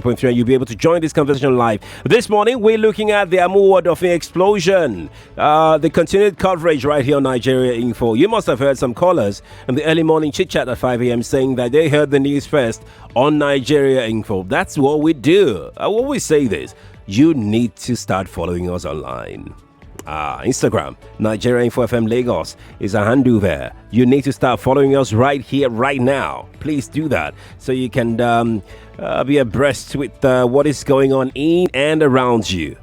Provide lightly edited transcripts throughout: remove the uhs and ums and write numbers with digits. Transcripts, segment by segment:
and you'll be able to join this conversation live. This morning, we're looking at the Abule Dolphin explosion, the continued coverage right here on Nigeria Info. You must have heard some callers in the early morning chit chat at 5 a.m. saying that they heard the news first on Nigeria Info. That's what we do. I always say this: you need to start following us online. Instagram, Nigeria Info FM Lagos is a handle there. You need to start following us right here, right now. Please do that so you can be abreast with what is going on in and around you.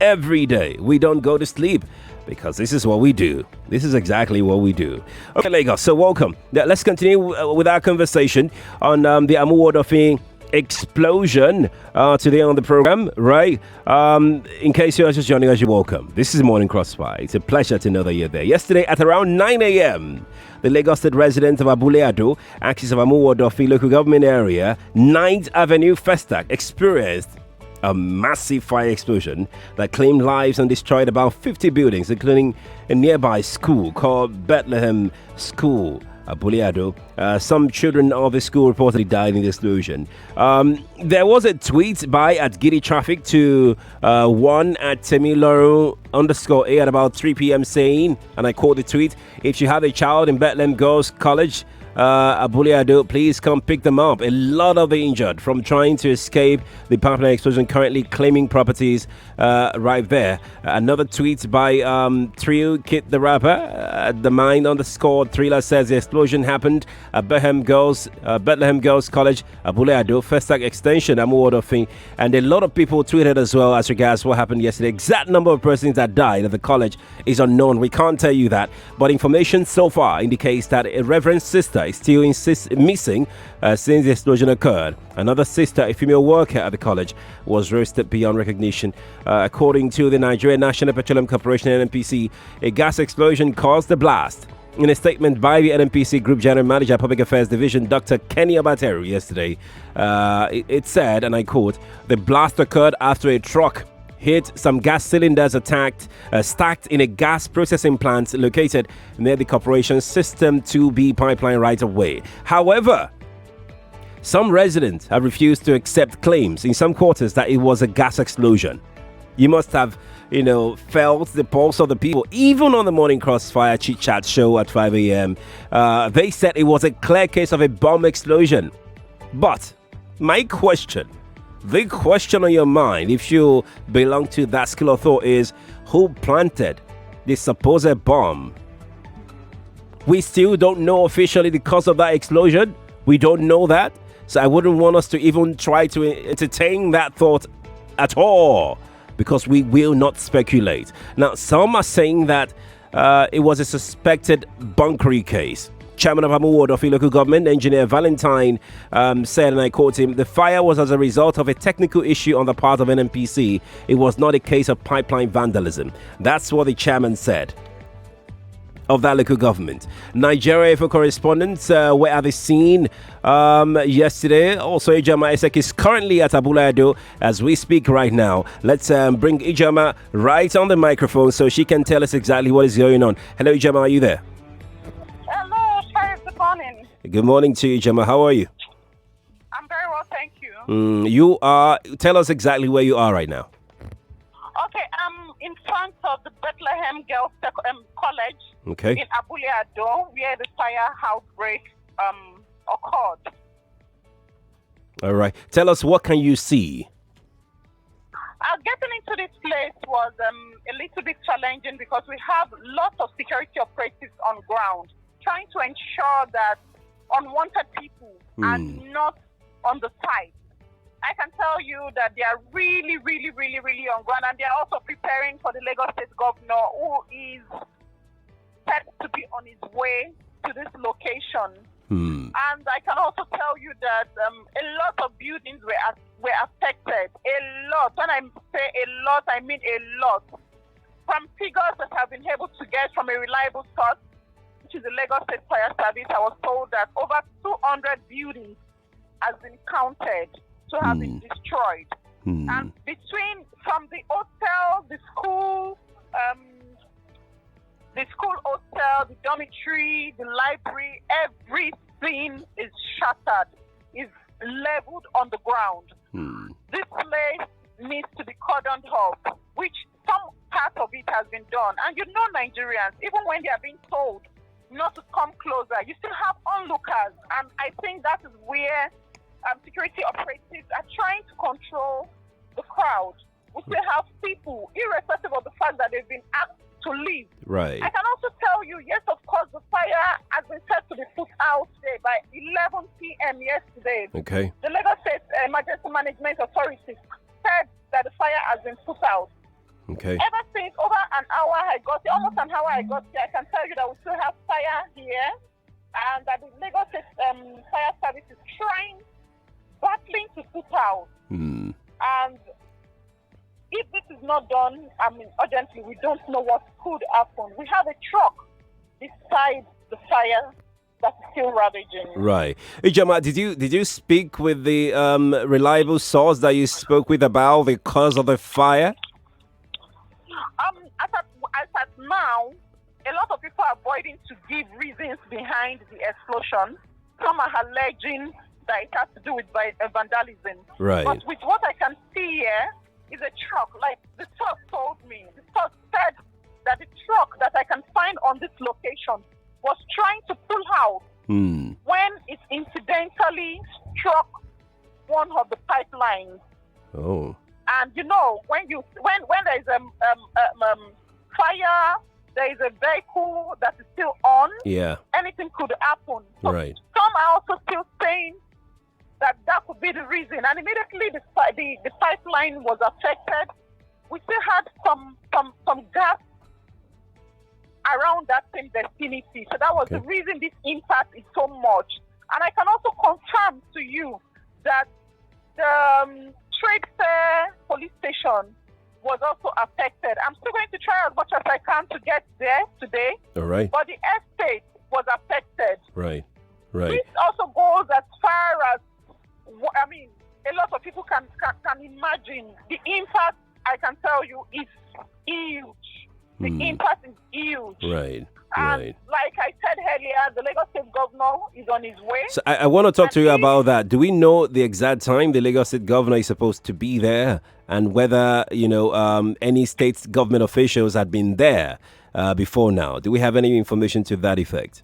Every day, we don't go to sleep because this is what we do. This is exactly what we do. Okay, Lagos, so welcome. Now, let's continue with our conversation on the Abule Dolphin explosion today on the program, right? In case you're just joining us, you're welcome. This is Morning Crossfire. It's a pleasure to know that you're there. Yesterday at around 9 a.m., the Lagos State resident of Abule, axis of Abule Dolphin local government area, 9th Avenue Festac, experienced a massive fire explosion that claimed lives and destroyed about 50 buildings, including a nearby school called Bethlehem School. Abule. Some children of the school reportedly died in the explosion. There was a tweet by at Giddy Traffic to one at Temiloro_A at about 3 p.m. saying, and I quote the tweet: "If you have a child in Bethlehem Girls College, Abule, please come pick them up." A lot of the injured from trying to escape the pipeline explosion currently claiming properties right there. Another tweet by Trio Kid the Rapper, the mind_Thriller says the explosion happened at Bethlehem Girls College, Abule, Festac Extension, Abule Dolphin, and a lot of people tweeted as well as regards what happened yesterday. Exact number of persons that died at the college is unknown. We can't tell you that, but information so far indicates that a reverend sister is still missing since the explosion occurred. Another sister, a female worker at the college, was roasted beyond recognition. According to the Nigerian National Petroleum Corporation (NNPC), a gas explosion caused the blast. In a statement by the NNPC Group General Manager Public Affairs Division, Dr. Kenny Abateru, yesterday, it said, and I quote, "The blast occurred after a truck hit some gas cylinders stacked in a gas processing plant located near the corporation's System 2B pipeline right of way. However, some residents have refused to accept claims in some quarters that it was a gas explosion." You must have, felt the pulse of the people. Even on the Morning Crossfire chit chat show at 5 a.m., they said it was a clear case of a bomb explosion. But my question, the question on your mind, if you belong to that school of thought, is who planted the supposed bomb? We still don't know officially the cause of that explosion. We don't know that. So I wouldn't want us to even try to entertain that thought at all, because we will not speculate. Now, some are saying that it was a suspected bunkery case. Chairman of Abule Dolphin local government, Engineer Valentine, said, and I quote him, "The fire was as a result of a technical issue on the part of NNPC. It was not a case of pipeline vandalism." That's what the chairman said of that local government. Nigeria for correspondents were at the scene yesterday. Also, Ijama Esek is currently at Abule as we speak right now. Let's bring Ijama right on the microphone so she can tell us exactly what is going on. Hello, Ijama, are you there? Good morning. Good morning to you, Gemma. How are you? I'm very well, thank you. You are. Tell us exactly where you are right now. Okay, I'm in front of the Bethlehem Girls College in Abule, where the fire outbreak occurred. All right. Tell us, what can you see? Getting into this place was a little bit challenging because we have lots of security operatives on ground, trying to ensure that unwanted people are not on the site. I can tell you that they are really, really, really, really on ground, and they are also preparing for the Lagos State Governor, who is set to be on his way to this location. And I can also tell you that a lot of buildings were affected. A lot. When I say a lot, I mean a lot. From figures that I've been able to get from a reliable source, which is the Lagos State Fire Service, I was told that over 200 buildings has been counted to have been destroyed. And from the hotel, the school hotel, the dormitory, the library, everything is shattered, is leveled on the ground. This place needs to be cordoned off, which some part of it has been done. And you know Nigerians, even when they are being told not to come closer, you still have onlookers. And I think that is where security operatives are trying to control the crowd. We still have people, irrespective of the fact that they've been asked to leave. Right. I can also tell you, yes, of course, the fire has been set to be put out today by 11 p.m. yesterday. Okay. The Lagos State Emergency Management Authority said that the fire has been put out. Okay. Ever since over an hour I got here, almost an hour I got here, I can tell you that we still have fire here, and that the Lagos State Fire Service is battling to put out. And if this is not done, urgently, we don't know what could happen. We have a truck beside the fire that's still ravaging. Right. Ijoma, did you speak with the reliable source that you spoke with about the cause of the fire? As at now, a lot of people are avoiding to give reasons behind the explosion. Some are alleging that it has to do with vandalism. Right. But with what I can see here is a truck. Like the truck told me, the truck said that the truck that I can find on this location was trying to pull out when it incidentally struck one of the pipelines. Oh. And you know, when there is fire, there is a vehicle that is still on. Yeah. Anything could happen. So right. Some are also still saying that could be the reason. And immediately the pipeline was affected. We still had some gas around that same vicinity. So that was the reason this impact is so much. And I can also confirm to you that the Trade Fair police station was also affected. I'm still going to try as much as I can to get there today. All right. But the estate was affected. Right. This also goes as far as, a lot of people can imagine the impact. I can tell you is huge. The impact is huge. Right. And like I said earlier, the Lagos State Governor is on his way. So I want to talk to you about that. Do we know the exact time the Lagos State Governor is supposed to be there, and whether any state government officials had been there before now? Do we have any information to that effect?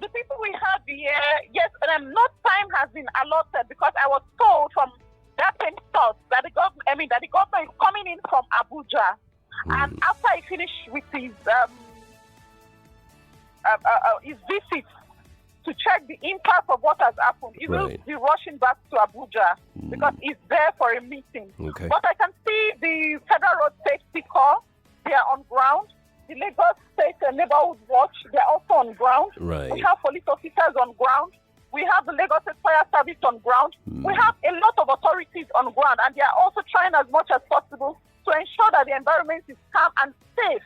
The people we have here, yes, no time has been allotted because I was told from that same source that the government is coming in from Abuja, and after he finished with his visit to check the impact of what has happened, he will be rushing back to Abuja because he's there for a meeting. Okay. But I can see the Federal Road Safety Corps, they are on ground. The Lagos State Neighborhood Watch, they're also on ground. Right. We have police officers on ground. We have the Lagos State Fire Service on ground. We have a lot of authorities on ground, and they are also trying as much as possible to ensure that the environment is calm and safe.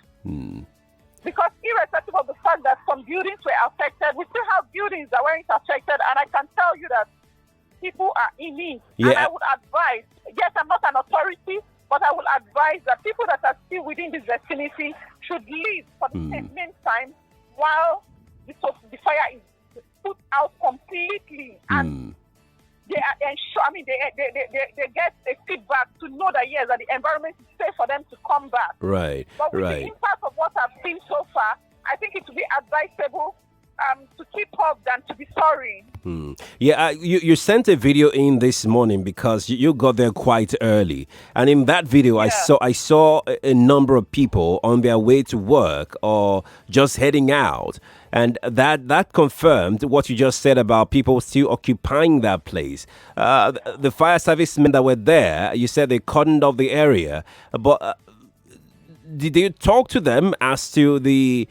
Because irrespective of the fact that some buildings were affected, we still have buildings that weren't affected, and I can tell you that people are in need. Yeah. And I would advise, yes, I'm not an authority, but I will advise that people that are still within this vicinity should leave for the meantime while the fire is put out completely. And they are they get a feedback to know that yes, that the environment is safe for them to come back. Right. But with the impact of what I've seen so far, I think it would be advisable to keep up than to be sorry. Yeah, you sent a video in this morning because you got there quite early, and in that video, I saw a number of people on their way to work or just heading out, and that confirmed what you just said about people still occupying that place. The fire servicemen that were there, you said they cordoned off the area, but did you talk to them as to the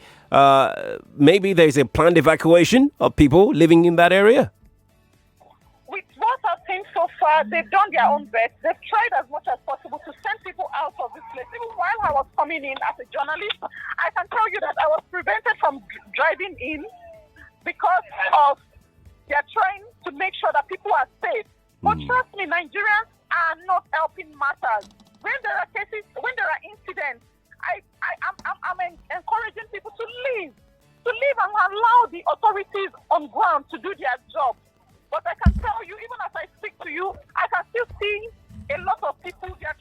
maybe there's a planned evacuation of people living in that area? With what I've seen so far, they've done their own best. They've tried as much as possible to send people out of this place. Even while I was coming in as a journalist, I can tell you that I was prevented from driving in because of they're trying to make sure that people are safe. But trust me, Nigerians are not helping matters. When there are cases, when there are incidents, I'm encouraging people to leave and allow the authorities on ground to do their job. But I can tell you, even as I speak to you, I can still see a lot of people, they are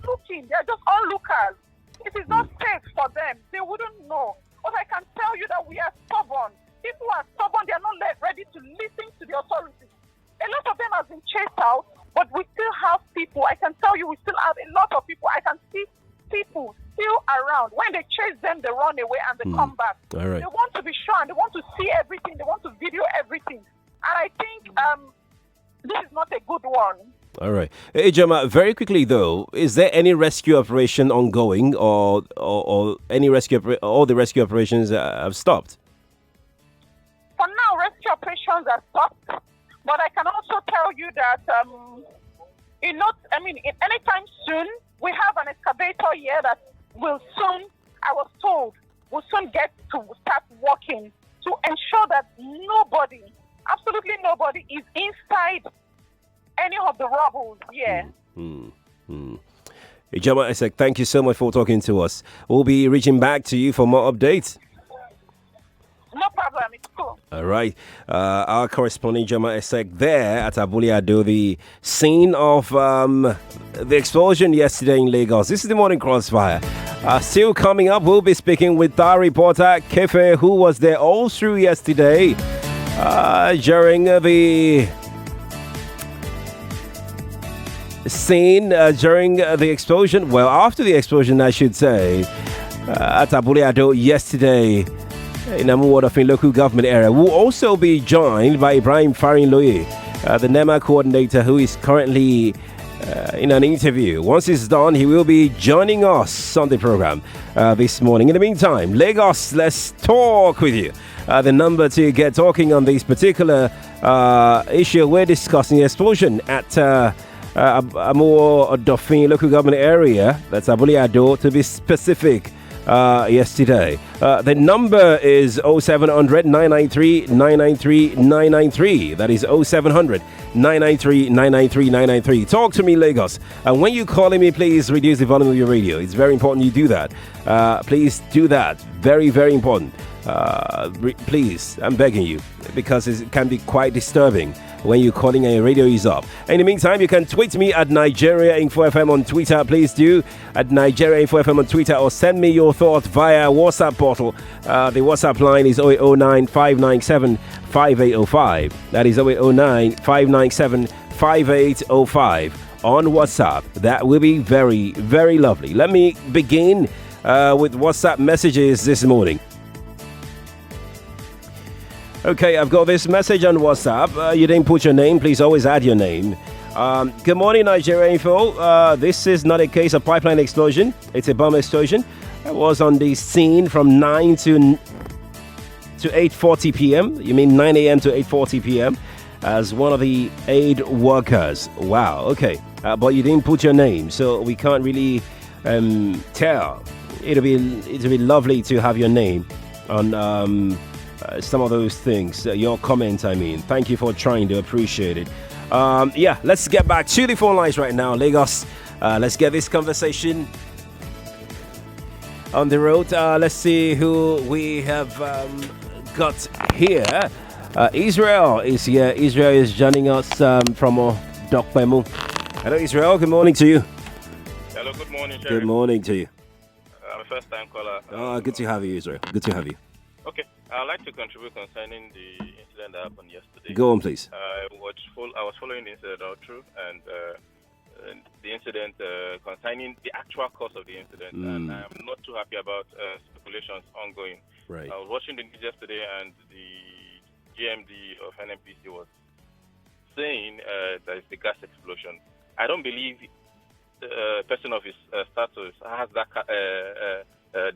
looking, they are just onlookers. It is not safe for them. They wouldn't know. But I can tell you that we are stubborn. People are stubborn. They are not ready to listen to the authorities. A lot of them have been chased out, but we still have people. I can tell you we still have a lot of people. I can see people still around. When they chase them, they run away and they come back. All right. They want to be sure and they want to see everything. They want to video everything. And I think this is not a good one. All right. Hey, Jama, very quickly though, is there any rescue operation ongoing or any all the rescue operations have stopped? For now, rescue operations are stopped. But I can also tell you that anytime soon, we have an excavator here that will soon, I was told, will soon get to start working to ensure that nobody, absolutely nobody, is inside any of the rubble here. Ijama Isaac, thank you so much for talking to us. We'll be reaching back to you for more updates. No problem, it's cool. All right. Our correspondent Ijama Isaac there at Abule, the scene of the explosion yesterday in Lagos. This is the morning Crossfire. Still coming up, we'll be speaking with our reporter Kefe, who was there all through yesterday during the scene during the explosion. Well, after the explosion, I should say, at Abule yesterday in Amuwadofin local government area. We'll also be joined by Ibrahim Farinloye, the NEMA coordinator, who is currently in an interview. Once it's done, he will be joining us on the program this morning. In the meantime, Lagos, let's talk with you. The number to get talking on this particular issue we're discussing, the explosion at Amuwadofin local government area, that's Abule to be specific, yesterday. The number is 0700 993 993 993. That is 0700 993 993 993. Talk to me, Lagos. And when you're calling me, please reduce the volume of your radio. It's very important you do that. Please do that. Very, very important. Please, I'm begging you, because it can be quite disturbing when you're calling and your radio is up. In the meantime, you can tweet me at Nigeria Info FM on Twitter. Please do, at Nigeria Info FM on Twitter, or send me your thoughts via WhatsApp portal. The WhatsApp line is 0809 597 5805. That is 0809 597 5805 on WhatsApp. That will be very, very lovely. Let me begin with WhatsApp messages this morning. Okay, I've got this message on WhatsApp. You didn't put your name. Please always add your name. Good morning, Nigeria Info. This is not a case of pipeline explosion. It's a bomb explosion. I was on the scene from 9 to 8:40 p.m. You mean 9 a.m. to 8:40 p.m. as one of the aid workers. Wow, okay. But you didn't put your name, so we can't really tell. It'll be lovely to have your name on some of those things. Your comment, I mean. Thank you for trying to appreciate it. Yeah, let's get back to the phone lines right now, Lagos. Let's get this conversation on the road. Let's see who we have got here. Israel is here. Israel is joining us from Dokpemu. Hello, Israel. Good morning to you. Hello, good morning, Jerry. Good morning to you. I'm a first-time caller. Good to have you, Israel. Good to have you. Okay, I'd like to contribute concerning the incident that happened yesterday. Go on, please. I was following the incident all through, and the incident concerning the actual cause of the incident, and I'm not too happy about speculations ongoing. Right. I was watching the news yesterday, and the GMD of NNPC was saying that it's a gas explosion. I don't believe a person of his status has that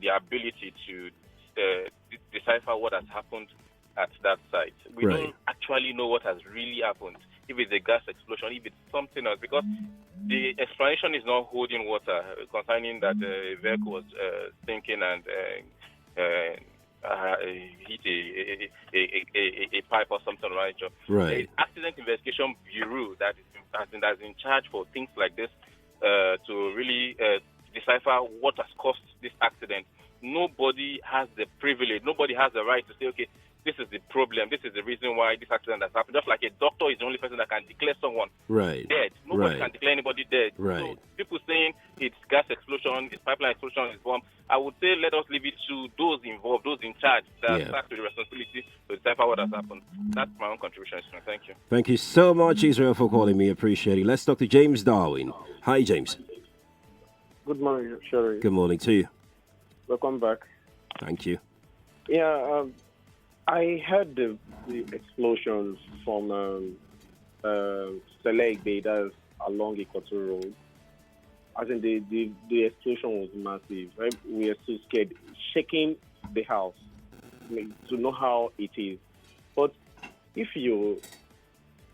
the ability to decipher what has happened at that site. We don't actually know what has really happened. If it's a gas explosion, if it's something else, because the explanation is not holding water concerning that a vehicle was sinking and hit a pipe or something, right? The Accident Investigation Bureau that is in charge for things like this to really decipher what has caused this accident. Nobody has the privilege, nobody has the right to say, okay, this is the problem, this is the reason why this accident has happened. Just like a doctor is the only person that can declare someone dead. Nobody can declare anybody dead. So people saying it's gas explosion, it's pipeline explosion, it's bomb, I would say let us leave it to those involved, those in charge, that have the responsibility to decipher what has happened. That's my own contribution. Thank you. Thank you so much, Israel, for calling me. Appreciate it. Let's talk to James Darwin. Hi, James. Good morning, Sherry. Good morning to you. Welcome back. Thank you. Yeah, I heard the explosions from Select Bay, that's along Equator Road. I think the explosion was massive. Right? We are so scared, shaking the house to know how it is. But if you're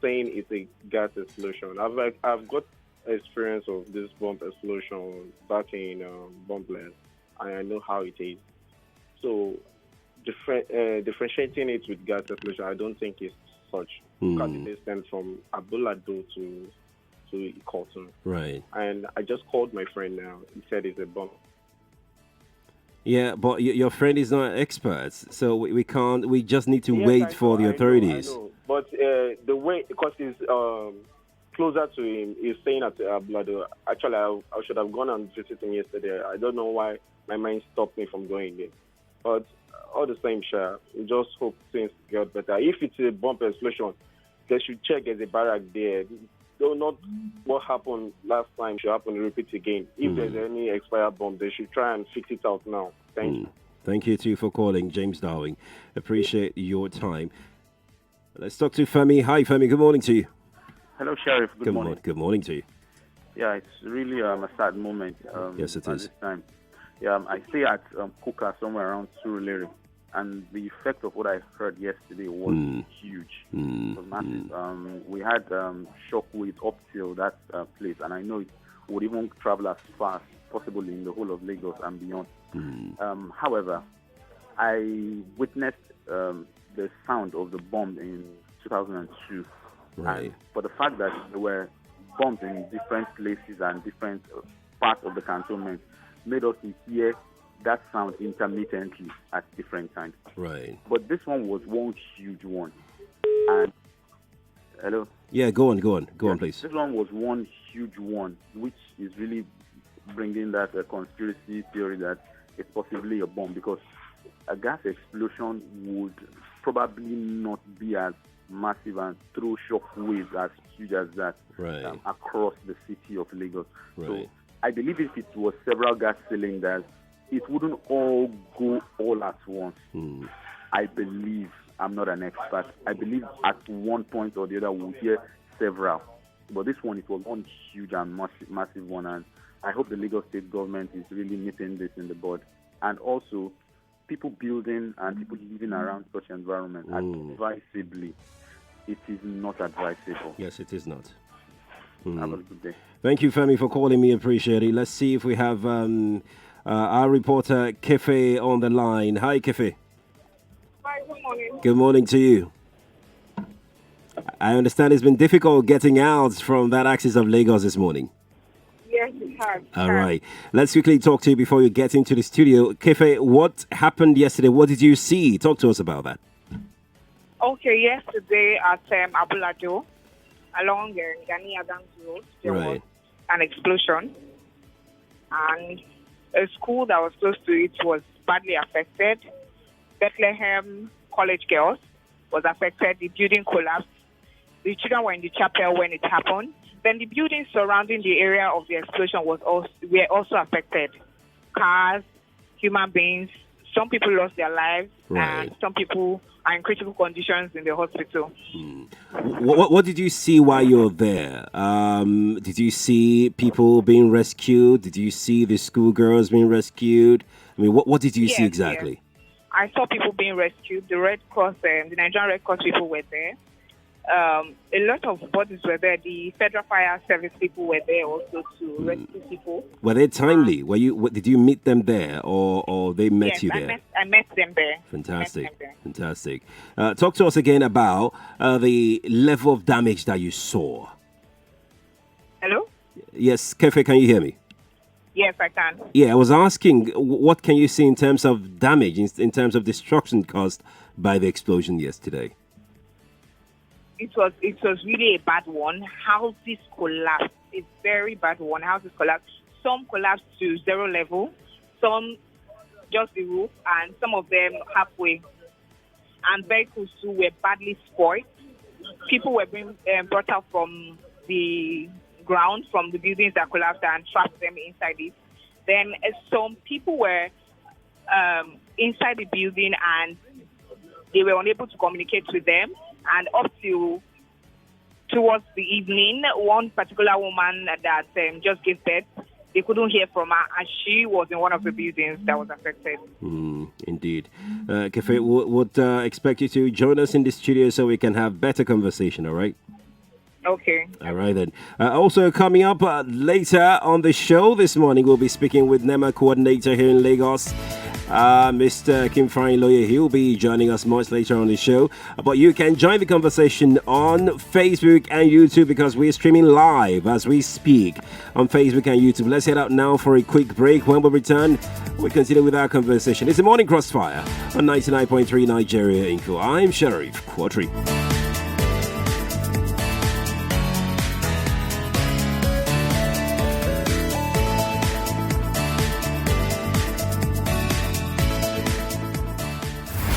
saying it's a gas explosion, I've got experience of this bomb explosion back in Bombland, and I know how it is. So differentiating it with gas explosion, I don't think it's such. Because it stems from Abule to Cotton. Right. And I just called my friend now. He said it's a bomb. Yeah, but your friend is not an expert, so we can't. We just need to wait for the authorities. I know. But the way, because it's closer to him, he's staying at Abule. Actually, I should have gone and visited him yesterday. I don't know why my mind stopped me from going there. But all the same, sure, we just hope things get better. If it's a bomb explosion, they should check there's a barrack there. Though not what happened last time should happen, repeat again. If there's any expired bomb, they should try and fix it out now. Thank you. Thank you too for calling, James Darwin. Appreciate your time. Let's talk to Femi. Hi, Femi. Good morning to you. Hello, Sheriff. Good morning. Good morning to you. Yeah, it's really a sad moment. Yes, it is. This time. Yeah, I stay at Kuka, somewhere around Surulere, and the effect of what I heard yesterday was huge. It was massive. We had shockwaves up till that place, and I know it would even travel as fast possibly in the whole of Lagos and beyond. However, I witnessed the sound of the bomb in 2002. Right. And for the fact that there were bombs in different places and different parts of the cantonment made us hear that sound intermittently at different times. Right. But this one was one huge one. And hello? Yeah, go on, please. This one was one huge one, which is really bringing that conspiracy theory that it's possibly a bomb, because a gas explosion would probably not be as massive and throw shock waves as huge as that across the city of Lagos. Right. So I believe if it was several gas cylinders, it wouldn't all go all at once. I believe, I'm not an expert, I believe at one point or the other we'll hear several. But this one, it was one huge and massive one, and I hope the Lagos state government is really nipping this in the bud. And also, people building and people living around such environment, advisably, it is not advisable. Yes, it is not. Have a good day. Thank you, Femi, for calling me. Appreciate it. Let's see if we have our reporter, Kefe, on the line. Hi, Kefe. Hi, good morning. Good morning to you. I understand it's been difficult getting out from that axis of Lagos this morning. Yes, it has. All right. Let's quickly talk to you before you get into the studio. Kefe, what happened yesterday? What did you see? Talk to us about that. Okay, yesterday at Abule, along Gani Adams Road, there was an explosion, and a school that was close to it was badly affected. Bethlehem College Girls was affected. The building collapsed. The children were in the chapel when it happened. Then the buildings surrounding the area of the explosion were also affected. Cars, human beings. Some people lost their lives, and some people are in critical conditions in the hospital. What did you see while you were there? Did you see people being rescued? Did you see the schoolgirls being rescued? I mean, what did you see exactly? Yes. I saw people being rescued. The Red Cross, the Nigerian Red Cross people were there. A lot of bodies were there. The Federal Fire Service people were there also to rescue people. Were they timely? Did you meet them there, or they met you there? I met them there. Fantastic. Talk to us again about the level of damage that you saw. Hello? Yes, Kefe, can you hear me? Yes, I can. Yeah, I was asking, what can you see in terms of damage, in terms of destruction caused by the explosion yesterday? It was really a bad one. Houses collapsed. A very bad one. Houses collapsed. Some collapsed to zero level, some just the roof, and some of them halfway. And vehicles too were badly spoiled. People were being brought out from the ground, from the buildings that collapsed, and trapped them inside it. Then some people were inside the building, and they were unable to communicate with them. And up to towards the evening, one particular woman that just gave birth, they couldn't hear from her, and she was in one of the buildings that was affected. Indeed. Kefe, would expect you to join us in the studio so we can have better conversation, all right? Okay. All right, then. Also, coming up later on the show this morning, we'll be speaking with NEMA coordinator here in Lagos, Mr. Kim Frying Lawyer. He'll be joining us much later on the show. But you can join the conversation on Facebook and YouTube because we're streaming live as we speak on Facebook and YouTube. Let's head out now for a quick break. When we return, we continue with our conversation. It's the Morning Crossfire on 99.3 Nigeria Info. I'm Sheriff Quadry.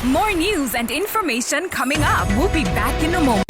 More news and information coming up. We'll be back in a moment.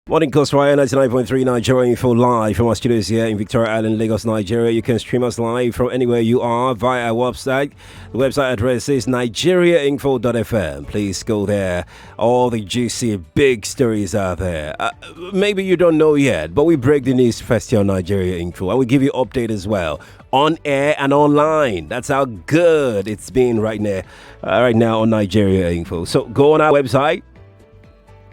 Morning, Crossfire 99.3 Nigeria Info live from our studios here in Victoria Island, Lagos, Nigeria. You can stream us live from anywhere you are via our website. The website address is nigeriainfo.fm. Please go there. All the juicy, big stories are there. Maybe you don't know yet, but we break the news first here on Nigeria Info. And we give you update as well, on air and online. That's how good it's been right now on Nigeria Info. So go on our website.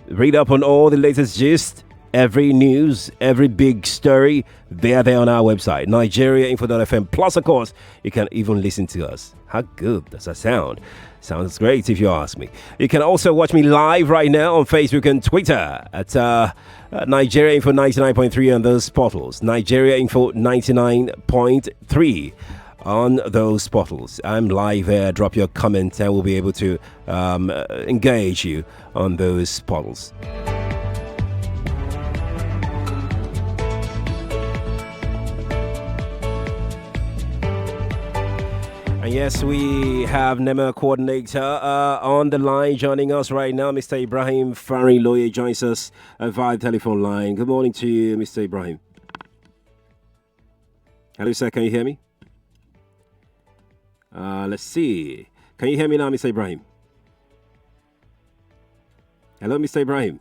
Read up on all the latest gist, every news, every big story. They are there on our website, nigeriainfo.fm. Plus, of course, you can even listen to us. How good does that sound? Sounds great if you ask me. You can also watch me live right now on Facebook and Twitter at Nigeria Info 99.3 on those portals. Nigeria Info 99.3. On those portals. I'm live there. Drop your comment and we'll be able to engage you on those portals. And yes, we have NEMA coordinator on the line joining us right now. Mr. Ibrahim Fariloye joins us via telephone line. Good morning to you, Mr. Ibrahim. Hello, sir. Can you hear me? Let's see. Can you hear me now, Mr. Ibrahim? Hello, Mr. Ibrahim.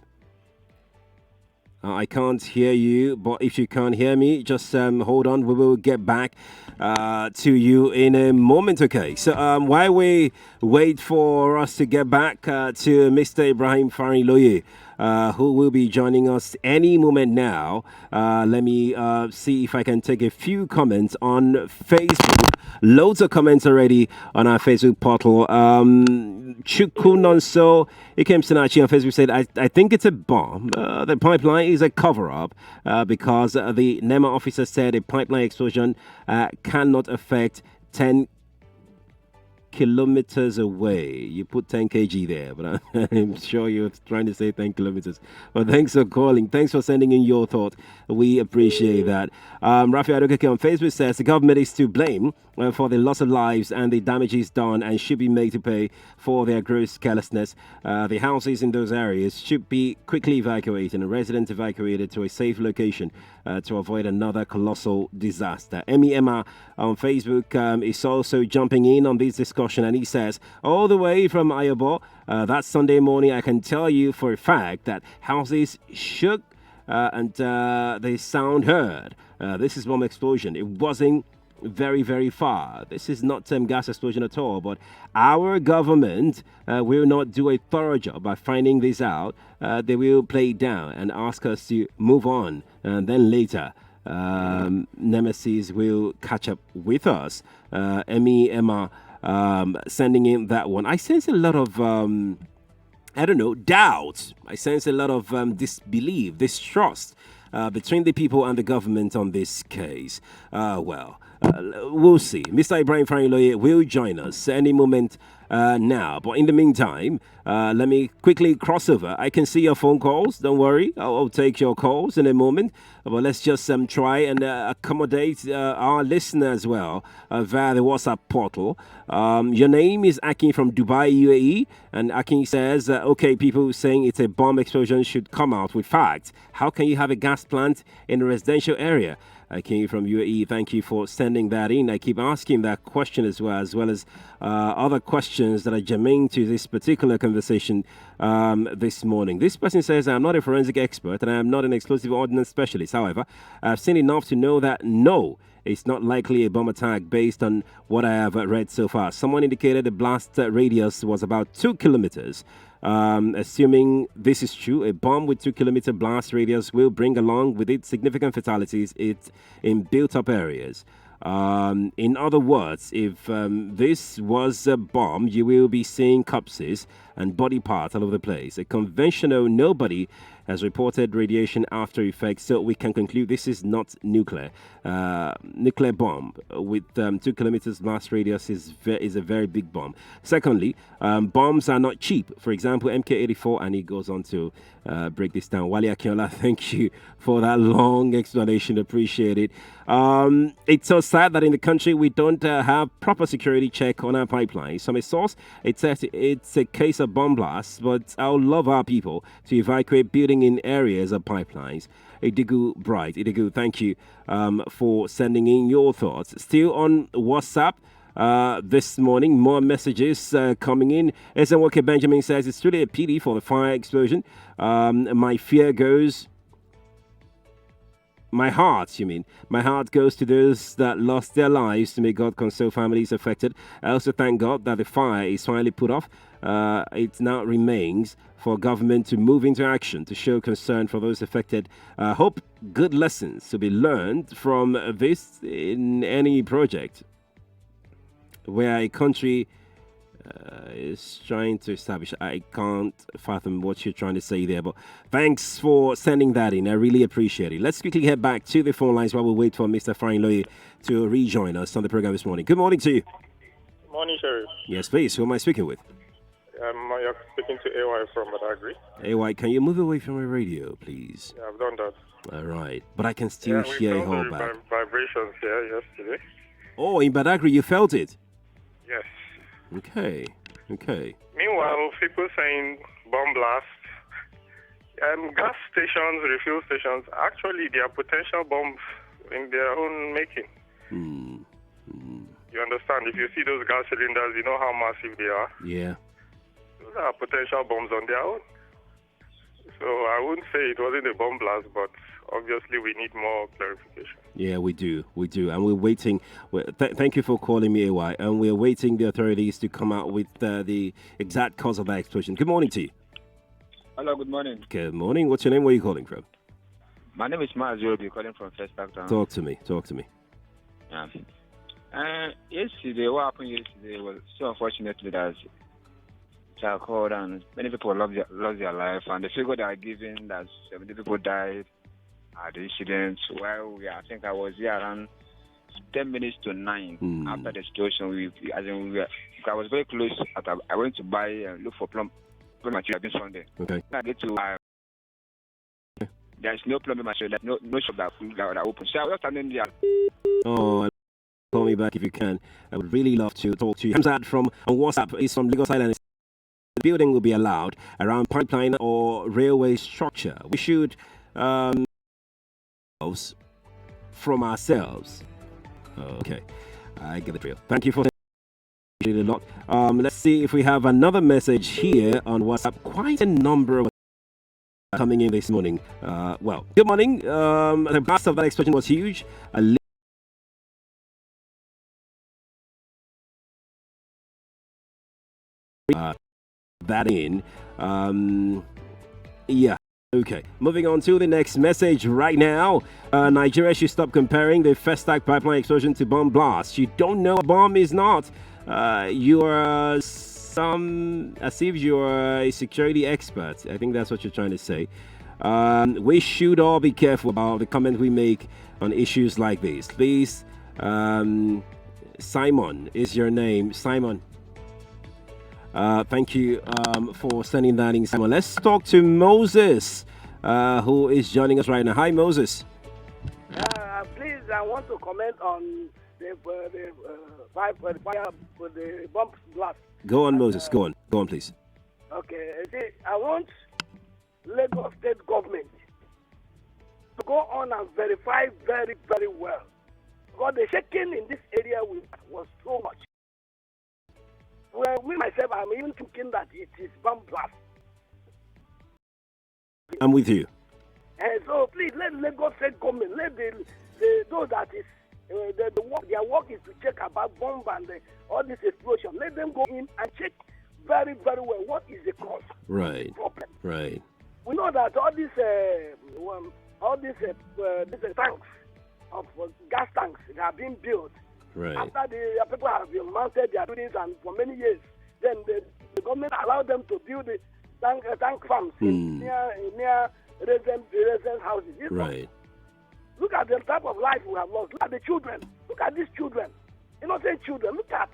I can't hear you, but if you can't hear me, just hold on. We will get back to you in a moment, okay? So while we wait for us to get back to Mr. Ibrahim Fariloye, who will be joining us any moment now, let me see if I can take a few comments on Facebook. Loads of comments already on our Facebook portal. Chukunonso Ikemsinachi on Facebook said, I think it's a bomb. The pipeline is a cover-up because the NEMA officer said a pipeline explosion cannot affect 10 kilometers away. You put 10 kg there, but I'm sure you're trying to say 10 kilometers. But thanks for calling. Thanks for sending in your thought. We appreciate that. Rafi Adokeke on Facebook says the government is to blame for the loss of lives and the damages done and should be made to pay for their gross carelessness. The houses in those areas should be quickly evacuated and residents evacuated to a safe location to avoid another colossal disaster. Emma on Facebook is also jumping in on this discussion, and he says, all the way from Ayobo, that Sunday morning, I can tell you for a fact that houses shook and the sound heard. This is bomb explosion. It wasn't very, very far. This is not gas explosion at all, but our government will not do a thorough job by finding this out. They will play it down and ask us to move on, and then later Nemesis will catch up with us. Emma sending in that one. I sense a lot of doubt. I sense a lot of disbelief, distrust between the people and the government on this case. We'll see. Mr. Ibrahim Fariloye will join us any moment now. But in the meantime, let me quickly cross over. I can see your phone calls. Don't worry. I'll take your calls in a moment. But let's just try and accommodate our listener as well via the WhatsApp portal. Your name is Akin from Dubai, UAE. And Akin says, okay, people saying it's a bomb explosion should come out with facts. How can you have a gas plant in a residential area? Akin from UAE, thank you for sending that in. I keep asking that question as well as other questions that are germane to this particular conversation this morning. This person says, I'm not a forensic expert and I am not an explosive ordnance specialist. However, I've seen enough to know that no, it's not likely a bomb attack based on what I have read so far. Someone indicated the blast radius was about 2 kilometers. Assuming this is true, a bomb with 2-kilometer blast radius will bring along with it significant fatalities in built-up areas. In other words, if this was a bomb, you will be seeing corpses and body parts all over the place. A conventional nobody has reported radiation after effects, so we can conclude this is not nuclear. Nuclear bomb with 2 kilometers blast radius is a very big bomb. Secondly, bombs are not cheap. For example, MK84, and he goes on to break this down. Wale Akinola, thank you for that long explanation. Appreciate it. It's so sad that in the country we don't have proper security check on our pipelines. From a source, it says it's a case of bomb blast, but I would love our people to evacuate buildings including in areas of pipelines. Idigu, thank you for sending in your thoughts. Still on WhatsApp. This morning, more messages coming in. SNWK Benjamin says it's truly a pity for the fire explosion. My heart goes to those that lost their lives. May God console families affected. I also thank God that the fire is finally put off. It now remains for government to move into action to show concern for those affected. Hope good lessons to be learned from this in any project where a country is trying to establish. I can't fathom what you're trying to say there, but thanks for sending that in. I really appreciate it. Let's quickly head back to the phone lines while we wait for Mr. Farinloye to rejoin us on the program this morning. Good morning to you. Morning, Sheriff. Yes, please. Who am I speaking with? You're speaking to AY from Quadry. AY, can you move away from your radio, please? Yeah, I've done that. All right, but I can still hear a whole back. Vibrations here yesterday. Oh, in Badagry, you felt it? Yes. Okay. Meanwhile, people saying bomb blast. Gas stations, refuel stations, actually they are potential bombs in their own making. You understand? If you see those gas cylinders, you know how massive they are. Yeah. Those are potential bombs on their own. So I wouldn't say it wasn't a bomb blast, but obviously we need more clarification. Yeah, we do, and we're waiting. Thank you for calling me, AY, and we're waiting the authorities to come out with the exact cause of that explosion. Good morning to you. Hello, good morning. Good morning. What's your name? Where are you calling from? My name is Miles Yobi, calling from First Town. Talk to me. Yeah. Yesterday, what happened yesterday was so unfortunately that child called and many people lost their life, and the figure they are giving that 70 people died at the incident. While I think I was here around 10 minutes to 9 after the explosion. I was very close. I went to buy and look for plumbing material this Sunday. Okay. I get to there's no plumbing material. There's no shop that open. So I was standing there. Oh, call me back if you can. I would really love to talk to you. Hamzat from on WhatsApp is from Lagos Island. The building will be allowed around pipeline or railway structure. We should from ourselves. Okay, I get the drill. Thank you for a lot. Let's see if we have another message here on WhatsApp. Quite a number of coming in this morning. Well, good morning. The blast of that explosion was huge. That in. Yeah. Okay, moving on to the next message right now. Nigeria should stop comparing the Festac pipeline explosion to bomb blast. You don't know a bomb is not. You're as if you're a security expert. I think that's what you're trying to say. We should all be careful about the comment we make on issues like this. Please, Simon is your name. Simon. Thank you for sending that in, Simon. Let's talk to Moses, who is joining us right now. Hi, Moses. Please, I want to comment on the fire with the bomb blast. Go on, Moses. Go on, please. Okay. See, I want Lagos State government to go on and verify very, very well. Because the shaking in this area was so much. Well, me myself, I'm even thinking that it is bomb blast. I'm with you. And so please let Lagos State government, let those that is their work is to check about bomb and all this explosion. Let them go in and check very, very well what is the cause. Right. Problem. Right. We know that all these tanks of gas tanks that have been built. Right. After the people have been mounted their buildings and for many years, then the government allowed them to build the tank farms near resident houses. Right. Look at the type of life we have lost. Look at the children. Look at these children. Innocent children. Look at.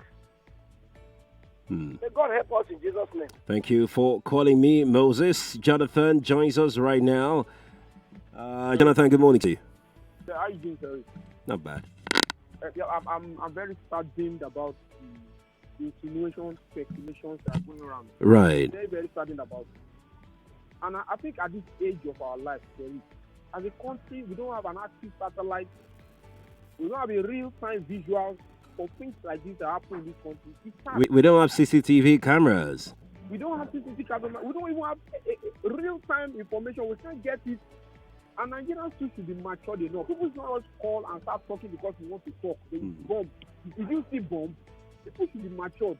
May God help us in Jesus' name. Thank you for calling me, Moses. Jonathan joins us right now. Jonathan, good morning to you. How are you doing, sir? Not bad. I'm very saddened about the insinuations, speculations that are going around. Right. Very, very saddened about And I think at this age of our life, as a country, we don't have an active satellite. We don't have a real-time visual for things like this that happen in this country. We don't have CCTV cameras. We don't have CCTV cameras. We don't even have a real-time information. We can't get it. And Nigerians too should be matured enough. People should not call and start talking because we want to talk. They bomb. If you see bomb, people should be matured.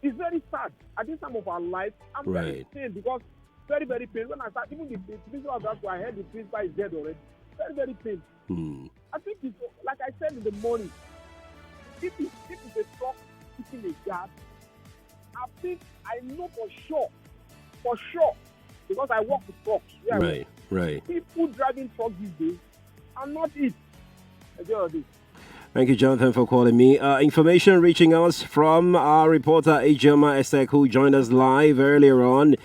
It's very sad. At this time of our life, I'm very pained because very, very pained. When I start, even the principal of that, I heard the principal is dead already. Very, very pained. I think it's, like I said in the morning, if it's a truck hitting a gas, I know for sure, because I work with trucks. Right. People driving trucks these days are not it. Thank you, Jonathan, for calling me. Information reaching us from our reporter, Ejoma Esek, who joined us live earlier on,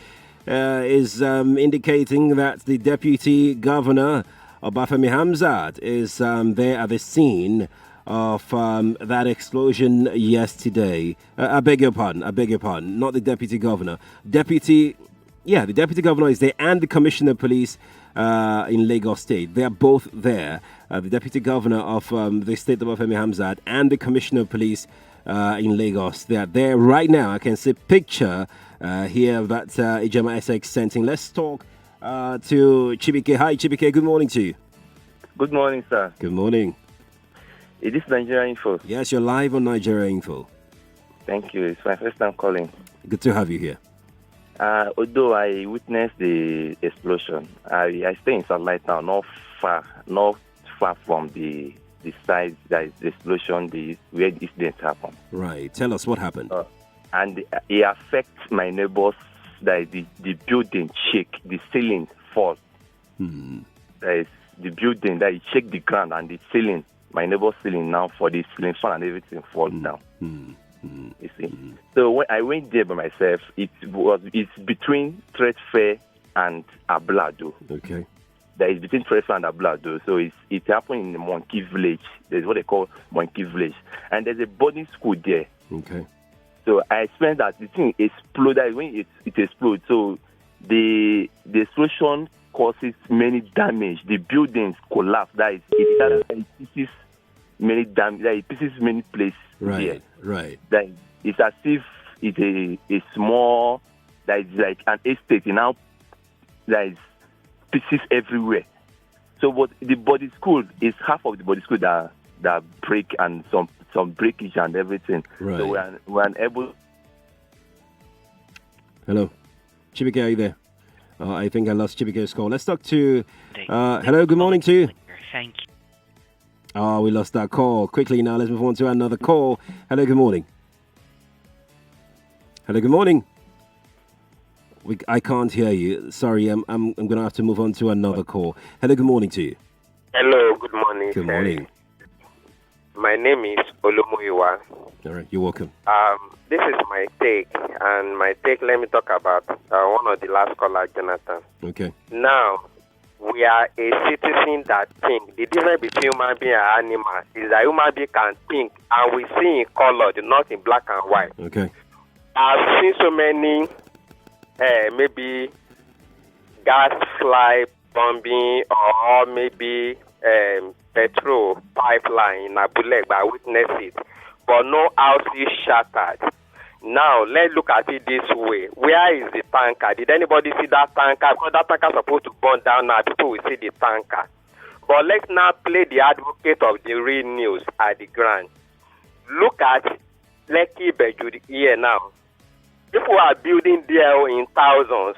is indicating that the Deputy Governor, Obafemi Hamzat, is there at the scene of that explosion yesterday. I beg your pardon, not the Deputy Governor. The Deputy Governor is there, and the Commissioner of Police in Lagos State. They are both there. The Deputy Governor of the state, Obafemi Hamzat, and the Commissioner of Police in Lagos. They are there right now. I can see a picture here that Ejema Essex sent in. Let's talk to Chibike. Hi, Chibike. Good morning to you. Good morning, sir. Good morning. Is this Nigeria Info? Yes, you're live on Nigeria Info. Thank you. It's my first time calling. Good to have you here. Although I witnessed the explosion, I stay in Sunlight now, not far from the site that is the explosion, where this incident happened. Right. Tell us what happened. And it affects my neighbors. That the building shake, the ceiling fall. That is the building that it shake the ground and the ceiling. My neighbor's ceiling now for the ceiling fan and everything fall down. You see. So when I went there by myself, it's between Trade Fair and Abule. Okay. That is between Trade Fair and Abule. So it happened in the Monkey Village. There's what they call Monkey Village, and there's a boarding school there. Okay. So I experienced that the thing exploded when it explodes. So the explosion causes many damage. The buildings collapse. That is, it pieces many damage. That it pieces many places. Right. That it's as if it's a small, that is like an estate. Now there is pieces everywhere. So what the body school is half of the body school that break and some breakage and everything. Right. So we're unable. Hello, Chibike, are you there? I think I lost Chibike's call. Let's talk to. Hello, good morning to you. Thank you. Oh, we lost that call. Quickly now, let's move on to another call. Hello, good morning. Hello, good morning. I can't hear you. Sorry, I'm going to have to move on to another call. Hello, good morning to you. Hello, good morning. Good morning. My name is Olomuyiwa. All right, you're welcome. This is my take, and my take, let me talk about one of the last caller, Jonathan. Okay. Now, we are a citizen that think. The difference between human being and animal is that human being can think, and we see in color, not in black and white. Okay. I've seen so many, maybe gas fly bombing or maybe petrol pipeline in Abule, but I witnessed it. But no house is shattered. Now, let's look at it this way. Where is the tanker? Did anybody see that tanker? Because that tanker is supposed to burn down now. People will see the tanker. But let's now play the advocate of the real news at the ground. Look at Lekki Beju here now. People are building there in thousands.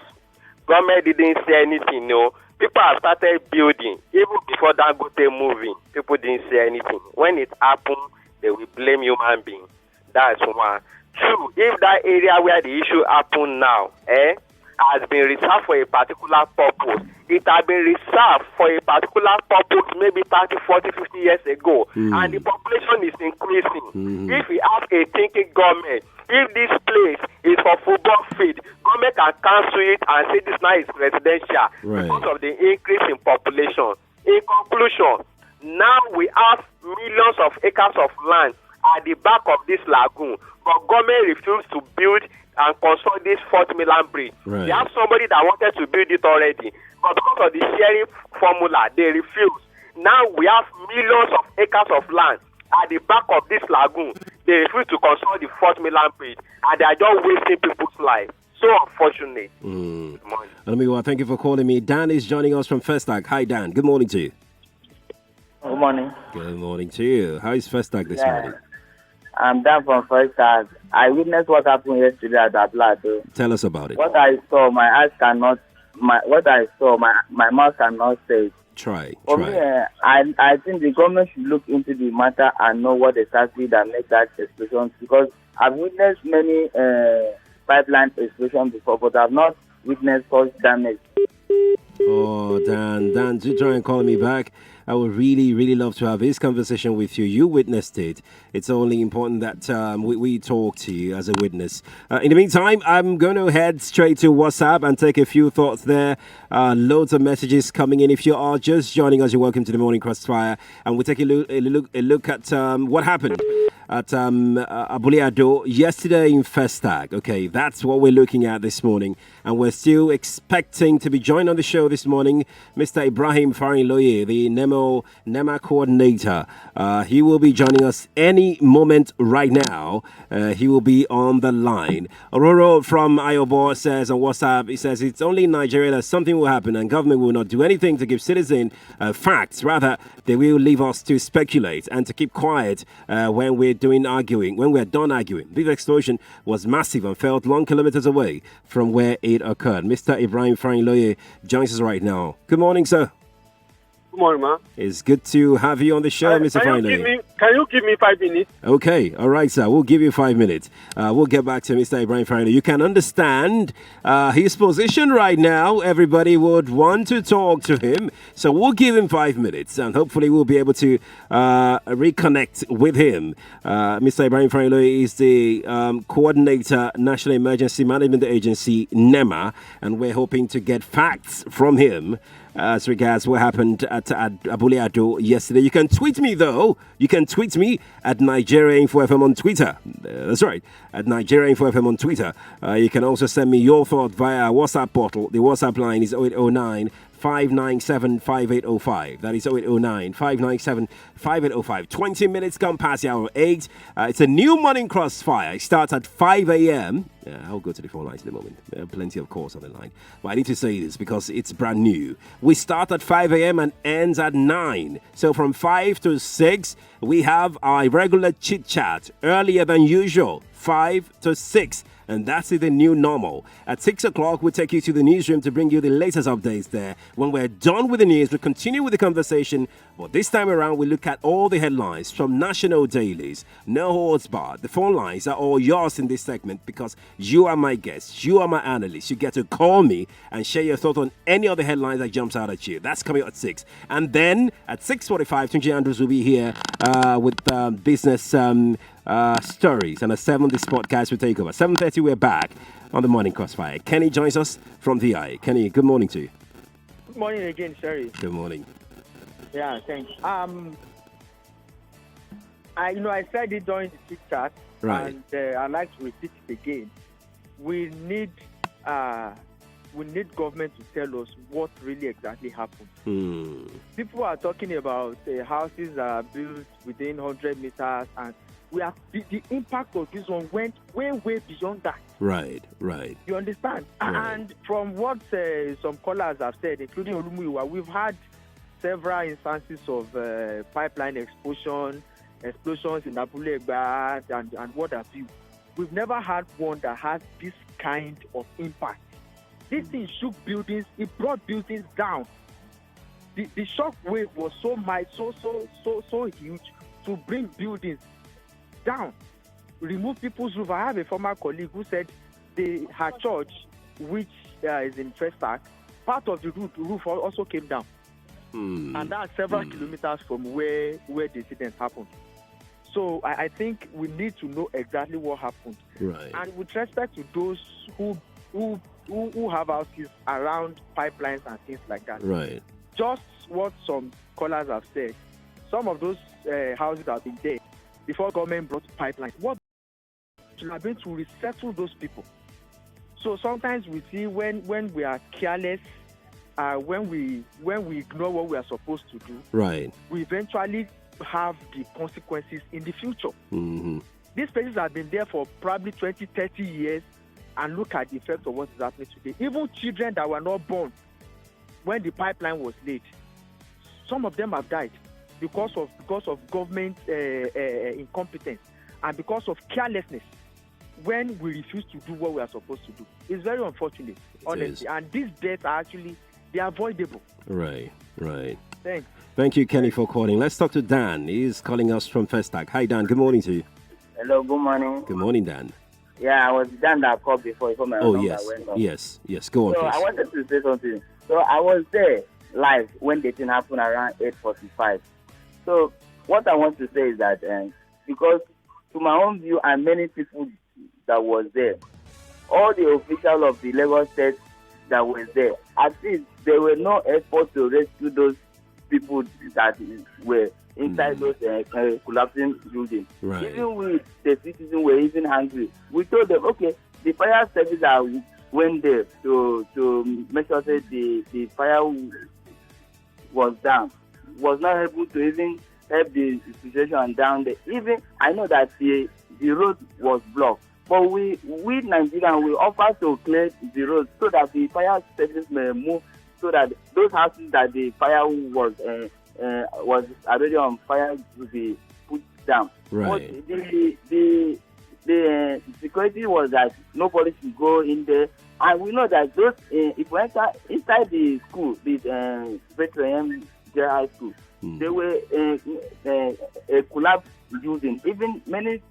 Government didn't say anything, no. People have started building. Even before Dangote moving, people didn't say anything. When it happened, they will blame human beings. That's one. Two, if that area where the issue happened now has been reserved for a particular purpose, it has been reserved for a particular purpose maybe 30, 40, 50 years ago, and the population is increasing. If we have a thinking government, if this place is for football field, government can cancel it and say this now is residential because of the increase in population. In conclusion, now we have millions of acres of land at the back of this lagoon, but government refused to build and construct this 4th mainland bridge. Right. They have somebody that wanted to build it already, but because of the sharing formula, they refused. Now we have millions of acres of land at the back of this lagoon. They refuse to construct the 4th mainland bridge, and they are just wasting people's lives. So unfortunate. Good morning. Thank you for calling me. Dan is joining us from Festac. Hi, Dan. Good morning to you. Good morning. Good morning to you. How is Festac this morning? I'm Dan from Festac. I witnessed what happened yesterday at Abule. Tell us about it. What I saw, my eyes cannot. My mouth cannot say. Try. For me, I think the government should look into the matter and know what exactly that makes that explosion, because I've witnessed many pipeline explosions before, but I've not witnessed such damage. Oh, Dan, do try and call me back. I would really, really love to have this conversation with you. You witnessed it. It's only important that we talk to you as a witness. In the meantime, I'm going to head straight to WhatsApp and take a few thoughts there. Loads of messages coming in. If you are just joining us, you're welcome to the Morning Crossfire. And we'll take a look at what happened at Abule yesterday in Festac. Okay, that's what we're looking at this morning. And we're still expecting to be joined on the show this morning, Mr. Ibrahim Farinloye, the NEMA coordinator. He will be joining us any moment right now. He will be on the line. Ororo from Ayobo says on WhatsApp, he says it's only in Nigeria that something will happen and government will not do anything to give citizens facts. Rather, they will leave us to speculate and to keep quiet when we're done arguing. This explosion was massive and felt long kilometers away from where it occurred. Mr. Ibrahim Farinloye joins us right now. Good morning, sir. Good morning, man. It's good to have you on the show, Mr. Farinloye. Can you give me 5 minutes? Okay, all right, sir. We'll give you 5 minutes. We'll get back to Mr. Ibrahim Farinloye. You can understand his position right now. Everybody would want to talk to him. So we'll give him 5 minutes and hopefully we'll be able to reconnect with him. Mr. Ibrahim Farinloye is the coordinator, National Emergency Management Agency, NEMA, and we're hoping to get facts from him as regards what happened at Abule yesterday. You can tweet me, though. You can tweet me at Nigeria Info FM on Twitter. That's right, at Nigeria Info FM on Twitter. You can also send me your thought via WhatsApp portal. The WhatsApp line is 0809 597 5805. That is 0809 597 5805. 20 minutes gone past the hour 8. It's a new morning crossfire. It starts at 5 a.m. I'll go to the phone lines in a moment. There are plenty of calls on the line. But I need to say this because it's brand new. We start at 5 a.m. and ends at 9. So from 5 to 6, we have our regular chit-chat earlier than usual. 5 to 6. And that's the new normal. At 6 o'clock, we'll take you to the newsroom to bring you the latest updates there. When we're done with the news, we'll continue with the conversation. But this time around, we look at all the headlines from national dailies. No holds barred. The phone lines are all yours in this segment because you are my guest. You are my analyst. You get to call me and share your thoughts on any of the headlines that jumps out at you. That's coming up at 6. And then at 6:45, Tunji Andrews will be here with business stories. And at 7, this podcast will take over. 7:30, we're back on the Morning Crossfire. Kenny joins us from VI. Kenny, good morning to you. Good morning again, Sherry. Good morning. Yeah, thanks. I said it during the chit chat, right? And I'd like to repeat it again. We need government to tell us what really exactly happened. People are talking about houses that are built within 100 meters, and the impact of this one went way beyond that. Right. You understand? Right. And from what some callers have said, including Olumuyiwa, we've had several instances of pipeline explosions in Abule and what have you. We've never had one that has this kind of impact. This thing shook buildings. It brought buildings down. The shock wave was so huge to bring buildings down, remove people's roof. I have a former colleague who said her church, which is in Festac, part of the roof also came down. And that's several kilometers from where the incident happened. So I think we need to know exactly what happened. Right. And with respect to those who have houses around pipelines and things like that. Right. Just what some callers have said. Some of those houses have been there before government brought pipelines. What should have been to resettle those people? So sometimes we see when we are careless, when we ignore what we are supposed to do, right, we eventually have the consequences in the future. Mm-hmm. These places have been there for probably 20, 30 years, and look at the effect of what is happening today. Even children that were not born when the pipeline was laid, some of them have died because of government incompetence and because of carelessness when we refuse to do what we are supposed to do. It's very unfortunate, honestly. And these deaths are actually, they're avoidable. Right. Thanks. Thank you, Kenny, for calling. Let's talk to Dan. He's calling us from Festac. Hi, Dan. Good morning to you. Hello, good morning. Good morning, Dan. Yeah, I was Dan that called before my number went off. Yes. Go on, so please. I wanted to say something. So I was there live when the thing happened around 8:45. So what I want to say is that because to my own view and many people that was there, all the officials of the Lagos State that was there, at least there were no effort to rescue those people that were inside those collapsing buildings. Right. Even we, the citizens, were even angry. We told them, okay, the fire service went there to make sure that the fire was down, was not able to even help the situation down there. Even I know that the road was blocked, but we Nigerians, we offer to clear the road so that the fire service may move, so that those houses that the fire was already on fire will be put down. Right. But the security was that nobody should go in there, and we know that those if we enter inside the school, the Bethlehem High School, they were a collapsed building. Even many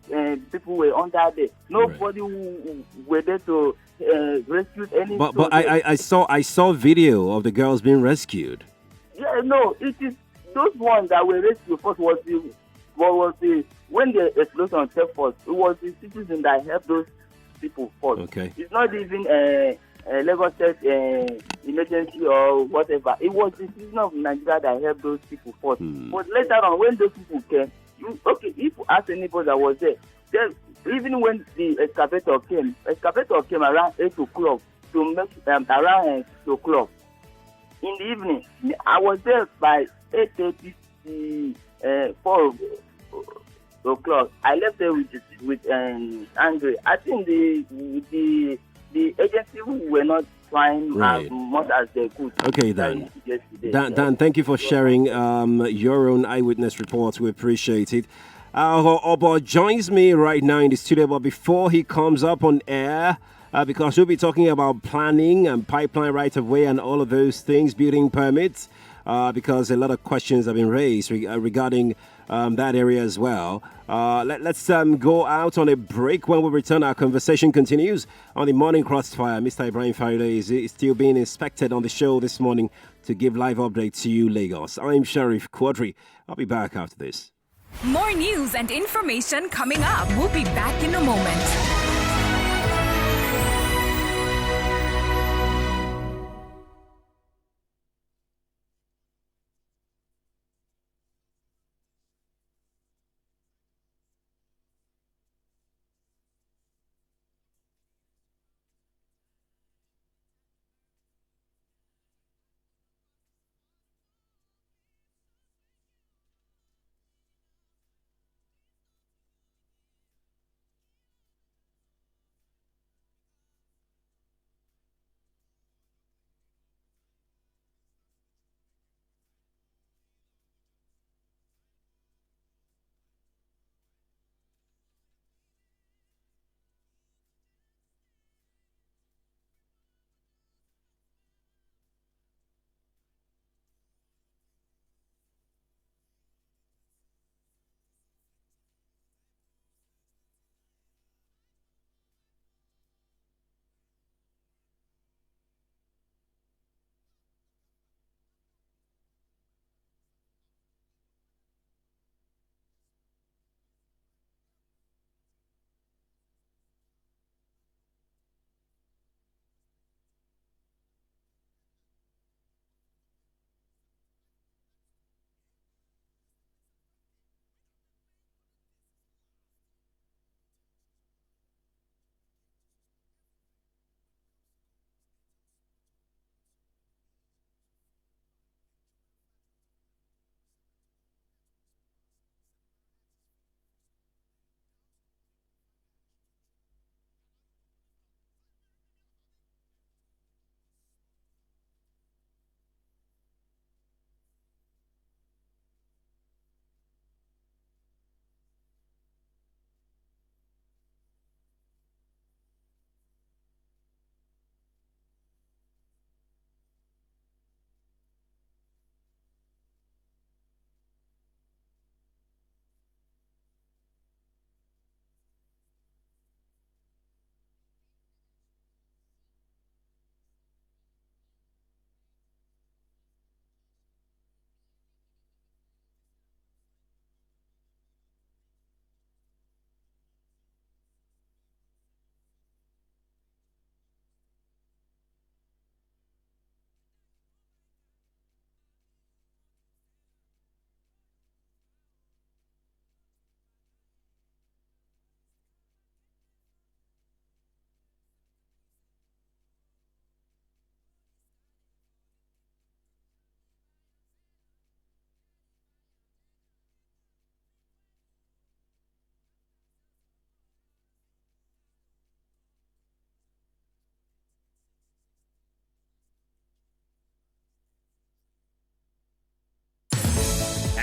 people were under there. Nobody who were there to rescue any. But I saw video of the girls being rescued. Yeah, no, it is those ones that were rescued first was the when the explosion took first. It was the citizens that helped those people first. Okay. It's not even Lagos State emergency or whatever. It was the citizens of Nigeria that helped those people first. But later on, when those people came, if you ask anybody that was there, even when the excavator came around 8 o'clock to make around 6 o'clock in the evening. I was there by 8:30 to 4 o'clock. I left there with Andre. I think the agency were not trying as much as they could. Okay, Dan. Dan, thank you for sharing your own eyewitness reports. We appreciate it. Obo joins me right now in the studio, but before he comes up on air, because we'll be talking about planning and pipeline right of way and all of those things, building permits, because a lot of questions have been raised regarding that area as well. Let's go out on a break. When we return, our conversation continues on the morning Crossfire. Mr. Ibrahim Faride is still being inspected on the show this morning to give live updates to you, Lagos. I'm Sheriff Quadry. I'll be back after this. More news and information coming up. We'll be back in a moment.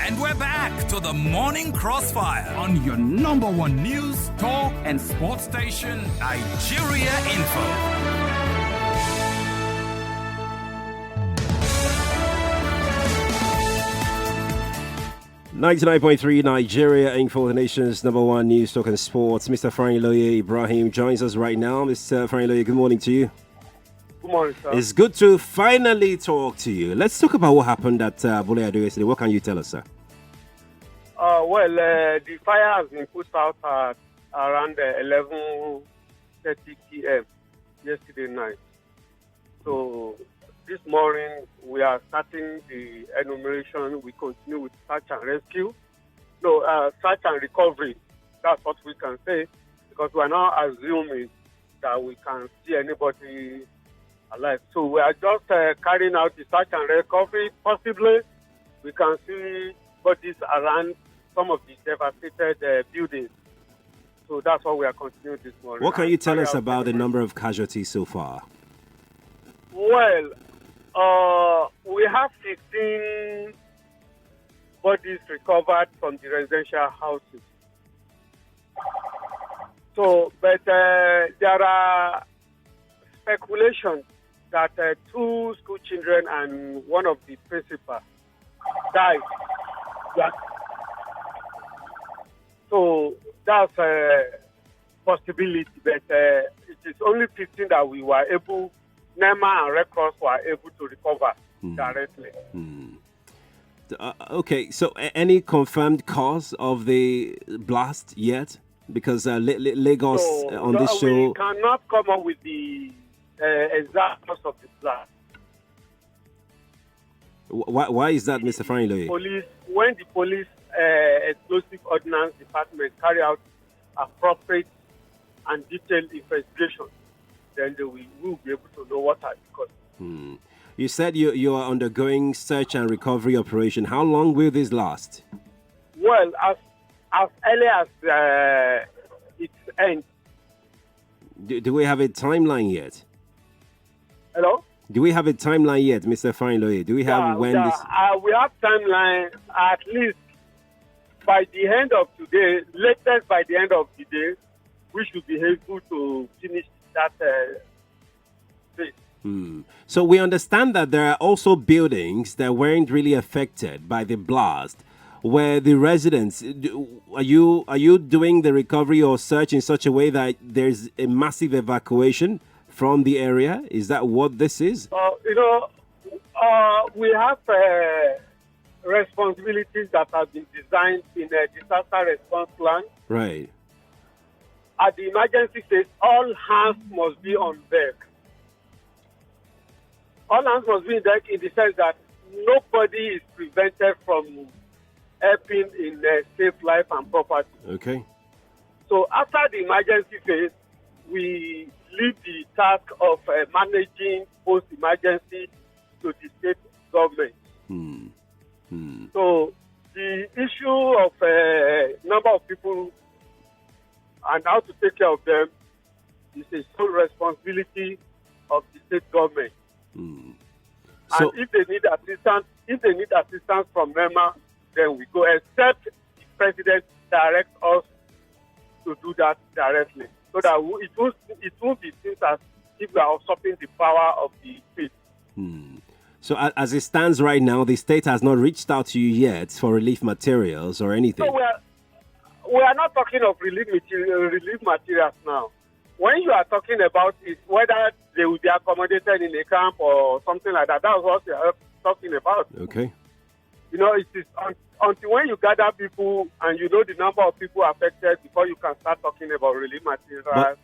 And we're back to the Morning Crossfire on your number one news, talk, and sports station, Nigeria Info. 99.3 Nigeria Info, the nation's number one news, talk and sports. Mr. Franloye Ibrahim joins us right now. Mr. Franloye, good morning to you. Good morning, sir. It's good to finally talk to you. Let's talk about what happened at Abule yesterday. What can you tell us, sir? The fire has been put out at around 11:30 p.m. yesterday night. So this morning we are starting the enumeration. We continue with search and rescue. Search and recovery. That's what we can say, because we are now assuming that we can see anybody alive. So we are just carrying out the search and recovery. Possibly we can see bodies around some of the devastated buildings. So that's what we are continuing this morning. What can you tell us about the number of casualties so far? Well, we have 15 bodies recovered from the residential houses. So, but there are speculations that 2 school children and one of the principals died. So that's a possibility, but it is only 15 that we were able, NEMA and Red Cross were able to recover directly. Okay, so any confirmed cause of the blast yet? Because Lagos on this show... We cannot come up with the exact cause of the blast. Why is that, Mr. Franloye? When the police explosive ordnance department carry out appropriate and detailed investigation, then we will be able to know what are the causes. You said you are undergoing search and recovery operation. How long will this last? Well, as early as its end. Do we have a timeline yet? Hello? Do we have a timeline yet, Mr. Franloye? Do we have when this... we have timeline at least by the end of today, latest by the end of the day, we should be able to finish that phase. So we understand that there are also buildings that weren't really affected by the blast, where the residents, are you doing the recovery or search in such a way that there's a massive evacuation from the area? Is that what this is? We have responsibilities that have been designed in a disaster response plan. Right. At the emergency phase, all hands must be on deck. All hands must be on deck in the sense that nobody is prevented from helping in safe life and property. Okay. So after the emergency phase, we leave the task of managing post-emergency to the state government. So the issue of number of people and how to take care of them is a sole responsibility of the state government. So, and if they need assistance from NEMA, then we go, except the president directs us to do that directly, so that it won't be seen as if we are usurping the power of the state. So as it stands right now, the state has not reached out to you yet for relief materials or anything? So we are not talking of relief materials now. When you are talking about is whether they will be accommodated in a camp or something like that, that's what we are talking about. Okay. It is until when you gather people and you know the number of people affected before you can start talking about relief materials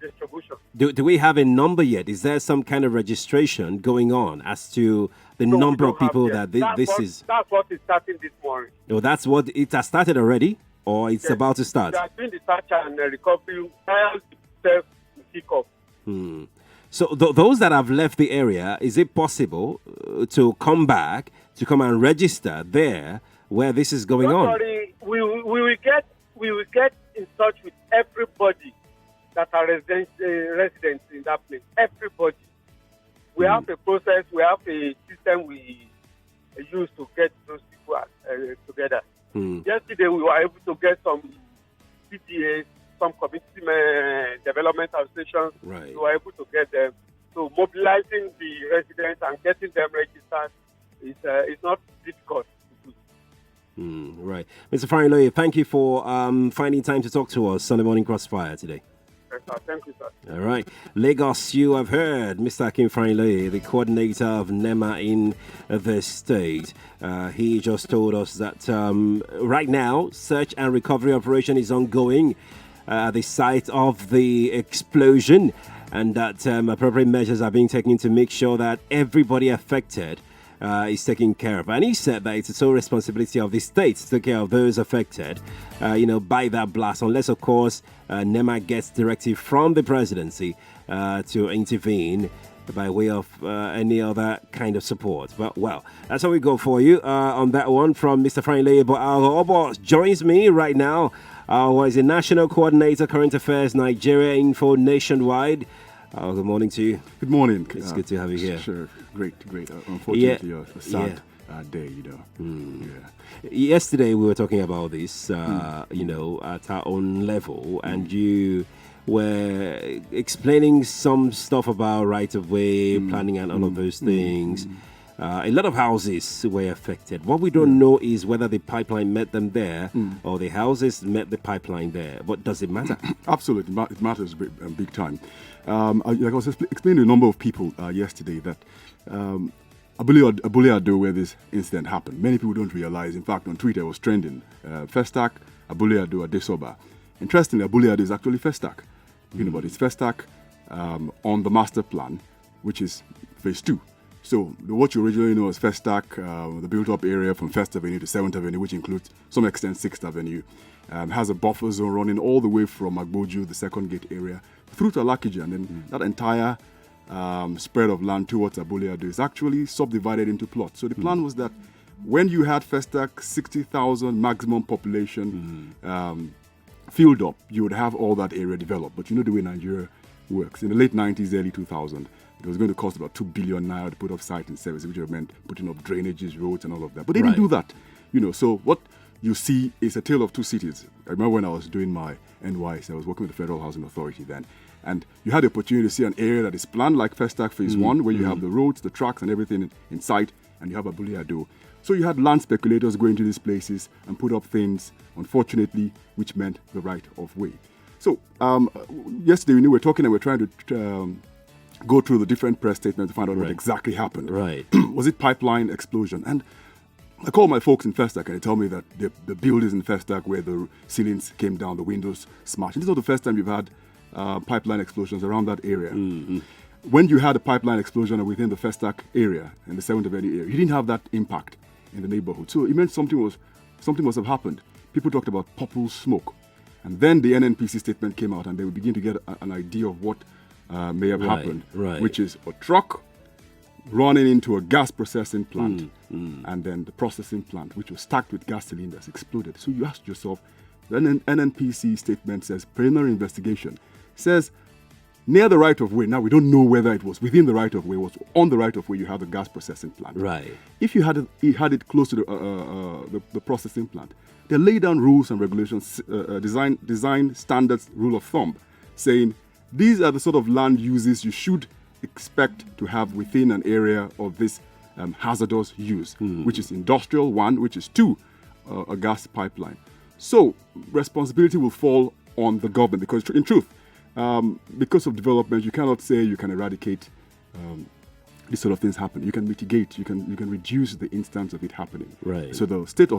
distribution. Do we have a number yet? Is there some kind of registration going on as to the number of people that this is? That's what is starting this morning. No, that's what it has started already, or it's about to start? We are doing the search and recovery while the pick up. So those that have left the area, is it possible to come back, to come and register there where this is going on? Sorry, we will get in touch with everybody that are residents in that place. Everybody. We have a process, we have a system we use to get those people. people together. Yesterday, we were able to get some CTAs, some community development associations. Right. We were able to get them. So mobilizing the residents and getting them registered is not difficult. Right. Mr. Farinloye, thank you for finding time to talk to us Sunday Morning Crossfire today. Yes, sir. Thank you, sir. All right. Lagos, you have heard Mr. Akim Farinloye, the coordinator of NEMA in the state. He just told us that right now, search and recovery operation is ongoing at the site of the explosion, and that appropriate measures are being taken to make sure that everybody affected is taken care of. And he said that it's the sole responsibility of the state to take care of those affected, by that blast, unless, of course, NEMA gets directive from the presidency to intervene by way of any other kind of support. But, well, that's how we go for you on that one from Mr. Farinloye. But our boss joins me right now, who is a national coordinator, current affairs, Nigeria Info Nationwide. Good morning to you. Good morning. It's good to have you here. Sure, great. Unfortunately, a sad day, Yesterday we were talking about this, at our own level, and you were explaining some stuff about right-of-way, planning and all of those things. A lot of houses were affected. What we don't know is whether the pipeline met them there or the houses met the pipeline there. But does it matter? Absolutely. It matters big time. I was explaining to a number of people yesterday that Abule, where this incident happened, many people don't realize. In fact, on Twitter it was trending. Festac, Abule, Adesoba. Interestingly, Abule is actually Festac. But it's Festac on the master plan, which is phase 2. So what you originally know as Festac, the built-up area from 1st Avenue to 7th Avenue, which includes some extent 6th Avenue, has a buffer zone running all the way from Agboju, the second gate area, through to Alakija, and then that entire spread of land towards Abule is actually subdivided into plots. So the plan was that when you had Festac 60,000 maximum population filled up, you would have all that area developed. But you know the way Nigeria works. In the late 90s, early 2000s, it was going to cost about 2 billion naira to put up site and service, which meant putting up drainages, roads, and all of that. But they didn't do that. So what you see is a tale of two cities. I remember when I was doing my NYC, I was working with the Federal Housing Authority then, and you had the opportunity to see an area that is planned like Festac Phase 1, where you have the roads, the tracks, and everything in sight, and you have Abule Ado. So you had land speculators going to these places and put up things, unfortunately, which meant the right of way. So yesterday, we were talking and we were trying to go through the different press statements to find out what exactly happened. Right. Was it pipeline explosion? And I call my folks in Festac and they tell me that the buildings in Festac where the ceilings came down, the windows smashed. This is not the first time you've had pipeline explosions around that area. When you had a pipeline explosion within the Festac area and the 7th Avenue area, you didn't have that impact in the neighborhood. So it meant something must have happened. People talked about purple smoke. And then the NNPC statement came out and they would begin to get an idea of what may have happened, which is a truck running into a gas processing plant, and then the processing plant, which was stacked with gas cylinders, exploded. So you asked yourself, the NNPC statement says preliminary investigation says near the right of way. Now we don't know whether it was within the right of way, was on the right of way. You have the gas processing plant. Right. If you had it close to the processing plant, they lay down rules and regulations, design standards, rule of thumb, saying these are the sort of land uses you should expect to have within an area of this hazardous use, which is industrial, 1, which is 2, a gas pipeline. So responsibility will fall on the government because, in truth, because of development, you cannot say you can eradicate these sort of things happen. You can mitigate, you can reduce the instance of it happening. Right. So the state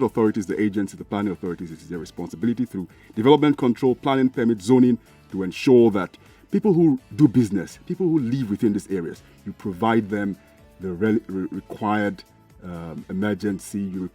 authorities, the agencies, the planning authorities, it is their responsibility through development control, planning, permit, zoning, to ensure that people who do business, people who live within these areas, you provide them the required emergency, you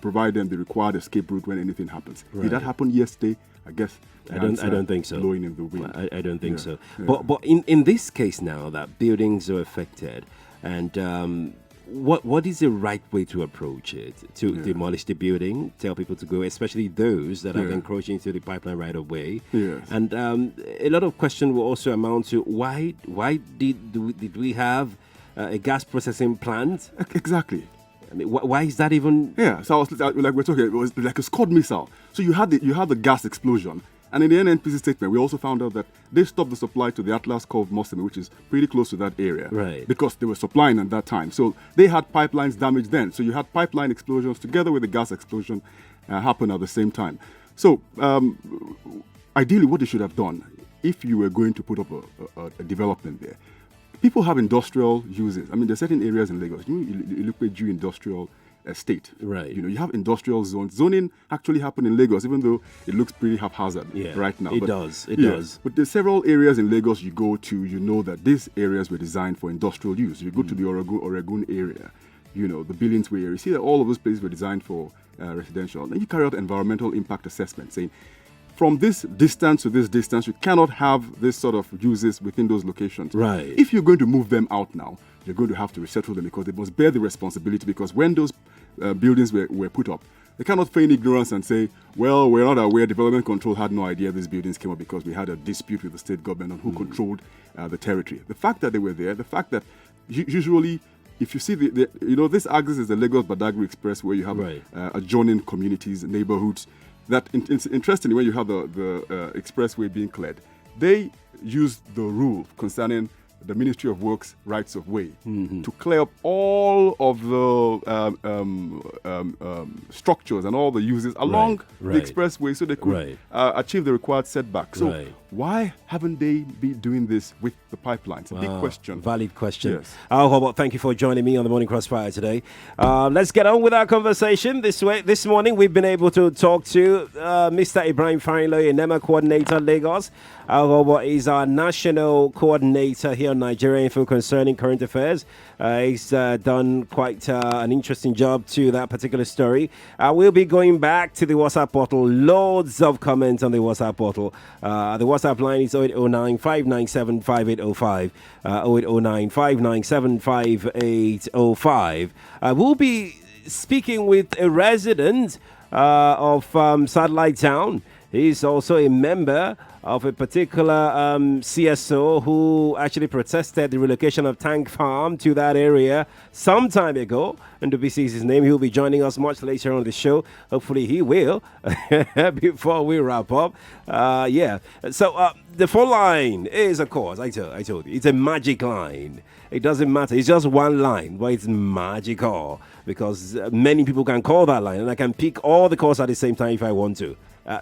provide them the required escape route when anything happens. Right. Did that happen yesterday? I guess I don't think so. Blowing in the wind. I don't think so. Yeah. But in this case now that buildings are affected, and what is the right way to approach it? To demolish the building, tell people to go, especially those that are encroaching into the pipeline right of way. Yes. And a lot of questions will also amount to why did we have a gas processing plant? Exactly. I mean, why is that even? Yeah, so I was like we're talking, it was like a Scud missile. So you had the gas explosion, and in the NNPC statement, we also found out that they stopped the supply to the Atlas Cove Mossime, which is pretty close to that area, right? Because they were supplying at that time. So they had pipelines damaged then. So you had pipeline explosions together with the gas explosion happen at the same time. So ideally, what they should have done, if you were going to put up a development there, people have industrial uses. I mean, there's certain areas in Lagos. You look at Jew industrial estate. Right. You have industrial zones. Zoning actually happened in Lagos, even though it looks pretty haphazard right now. It does. But there's several areas in Lagos you go to, you know that these areas were designed for industrial use. You go to the Oregon area, the Billings Way area. You see that all of those places were designed for residential. Then you carry out environmental impact assessment, saying, from this distance to this distance, you cannot have this sort of uses within those locations. Right. If you're going to move them out now, you're going to have to resettle them because they must bear the responsibility, because when those buildings were put up, they cannot feign ignorance and say, well, we're not aware, development control had no idea these buildings came up because we had a dispute with the state government on who controlled the territory. The fact that they were there, the fact that usually, if you see this axis is the Lagos-Badagry Express, where you have adjoining communities, neighborhoods. That interestingly, when you have the expressway being cleared, they used the rule concerning the Ministry of Works rights of way to clear up all of the structures and all the uses along the expressway, so they could achieve the required setback. So why haven't they been doing this with the pipelines? A big question. Valid question. Yes. Al Hobart, thank you for joining me on the Morning Crossfire today. Let's get on with our conversation. This morning, we've been able to talk to Mr. Ibrahim Farinlo, NEMA Coordinator, Lagos. Al Hobart is our national coordinator here in Nigeria Info concerning current affairs. He's done quite an interesting job to that particular story. We'll be going back to the WhatsApp portal. Loads of comments on the WhatsApp portal. The WhatsApp line is 0809 597 5805. 0809 597 5805. We'll be speaking with a resident of Satellite Town. He's also a member of a particular CSO who actually protested the relocation of Tank Farm to that area some time ago. And to be his name, he'll be joining us much later on the show. Hopefully he will before we wrap up. So the phone line is, of course, I told you, it's a magic line. It doesn't matter. It's just one line, but it's magical because many people can call that line and I can pick all the calls at the same time if I want to.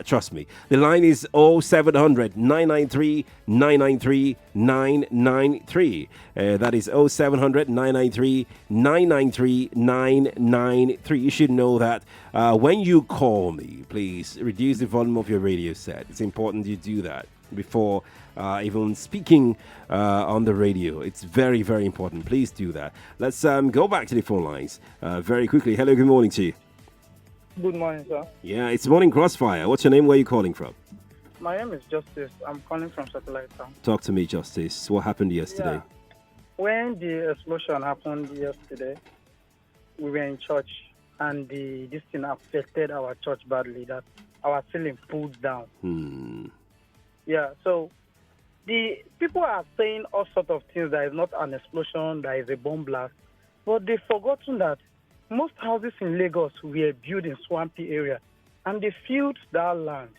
Trust me. The line is 0700 993 993 993. That is 0700 993 993 993. You should know that when you call me, please reduce the volume of your radio set. It's important you do that before even speaking on the radio. It's very, very important. Please do that. Let's go back to the phone lines very quickly. Hello, good morning to you. Good morning, sir. Yeah, it's Morning Crossfire. What's your name? Where are you calling from? My name is Justice. I'm calling from Satellite Town. Talk to me, Justice. What happened yesterday? Yeah. When the explosion happened yesterday, we were in church, and this thing affected our church badly, that our ceiling pulled down. Yeah, so the people are saying all sorts of things. That is not an explosion, that is a bomb blast. But they've forgotten that most houses in Lagos were built in swampy area, and they filled that land.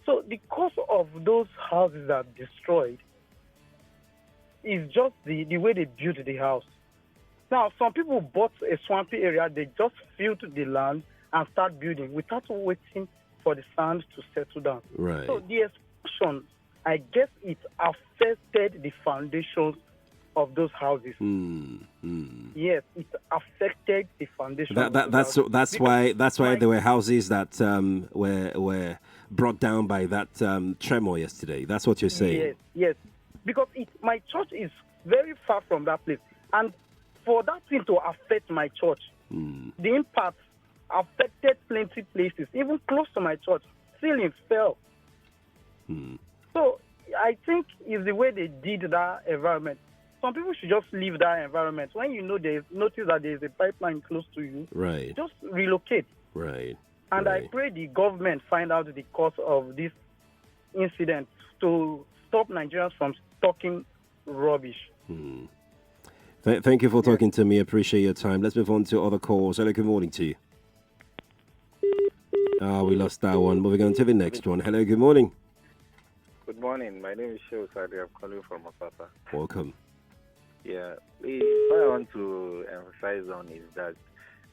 So the cost of those houses that are destroyed is just the way they built the house. Now, some people bought a swampy area, they just filled the land and start building without waiting for the sand to settle down. Right. So the explosion, I guess it affected the foundations of those houses. Yes, it affected the foundation. That's why there were houses that were brought down by that tremor yesterday. That's what you're saying. Yes, because my church is very far from that place, and for that thing to affect my church, the impact affected plenty places, even close to my church. Ceilings fell. So I think it's the way they did that environment. Some people should just leave that environment. When you know notice that there's a pipeline close to you, right, just relocate. Right. And I pray the government find out the cause of this incident to stop Nigerians from stocking rubbish. Thank you for talking to me. Appreciate your time. Let's move on to other calls. Hello, good morning to you. We lost that one. Moving on to the next one. Hello, good morning. Good morning. My name is Shehu Sadi. I'm calling from Osaka. Welcome. Yeah, what I want to emphasize on is that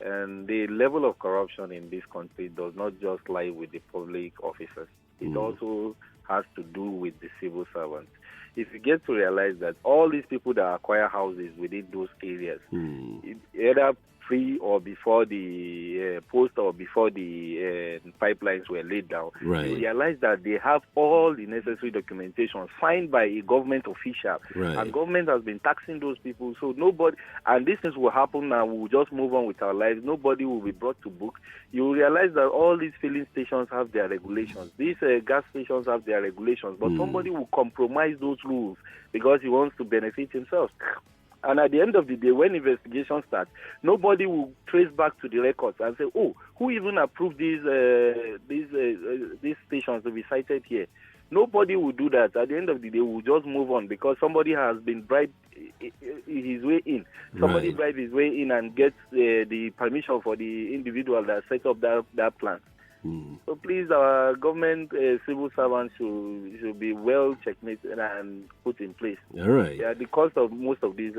the level of corruption in this country does not just lie with the public officers. It also has to do with the civil servants. If you get to realize that all these people that acquire houses within those areas, either pre or before the post or before the pipelines were laid down, Right. you realize that they have all the necessary documentation signed by a government official. Right. And government has been taxing those people. So nobody, and these things will happen and we'll just move on with our lives. Nobody will be brought to book. You realize that all these filling stations have their regulations. These gas stations have their regulations. But somebody will compromise those rules because he wants to benefit himself. And at the end of the day, when investigation starts, nobody will trace back to the records and say, oh, who even approved these stations to be cited here? Nobody will do that. At the end of the day, we'll just move on because somebody has been bribed his way in. Somebody Right. bribed his way in and gets the permission for the individual that set up that plan. So please, our government civil servants should be well checkmated and put in place. All right. Yeah, the cost of most of these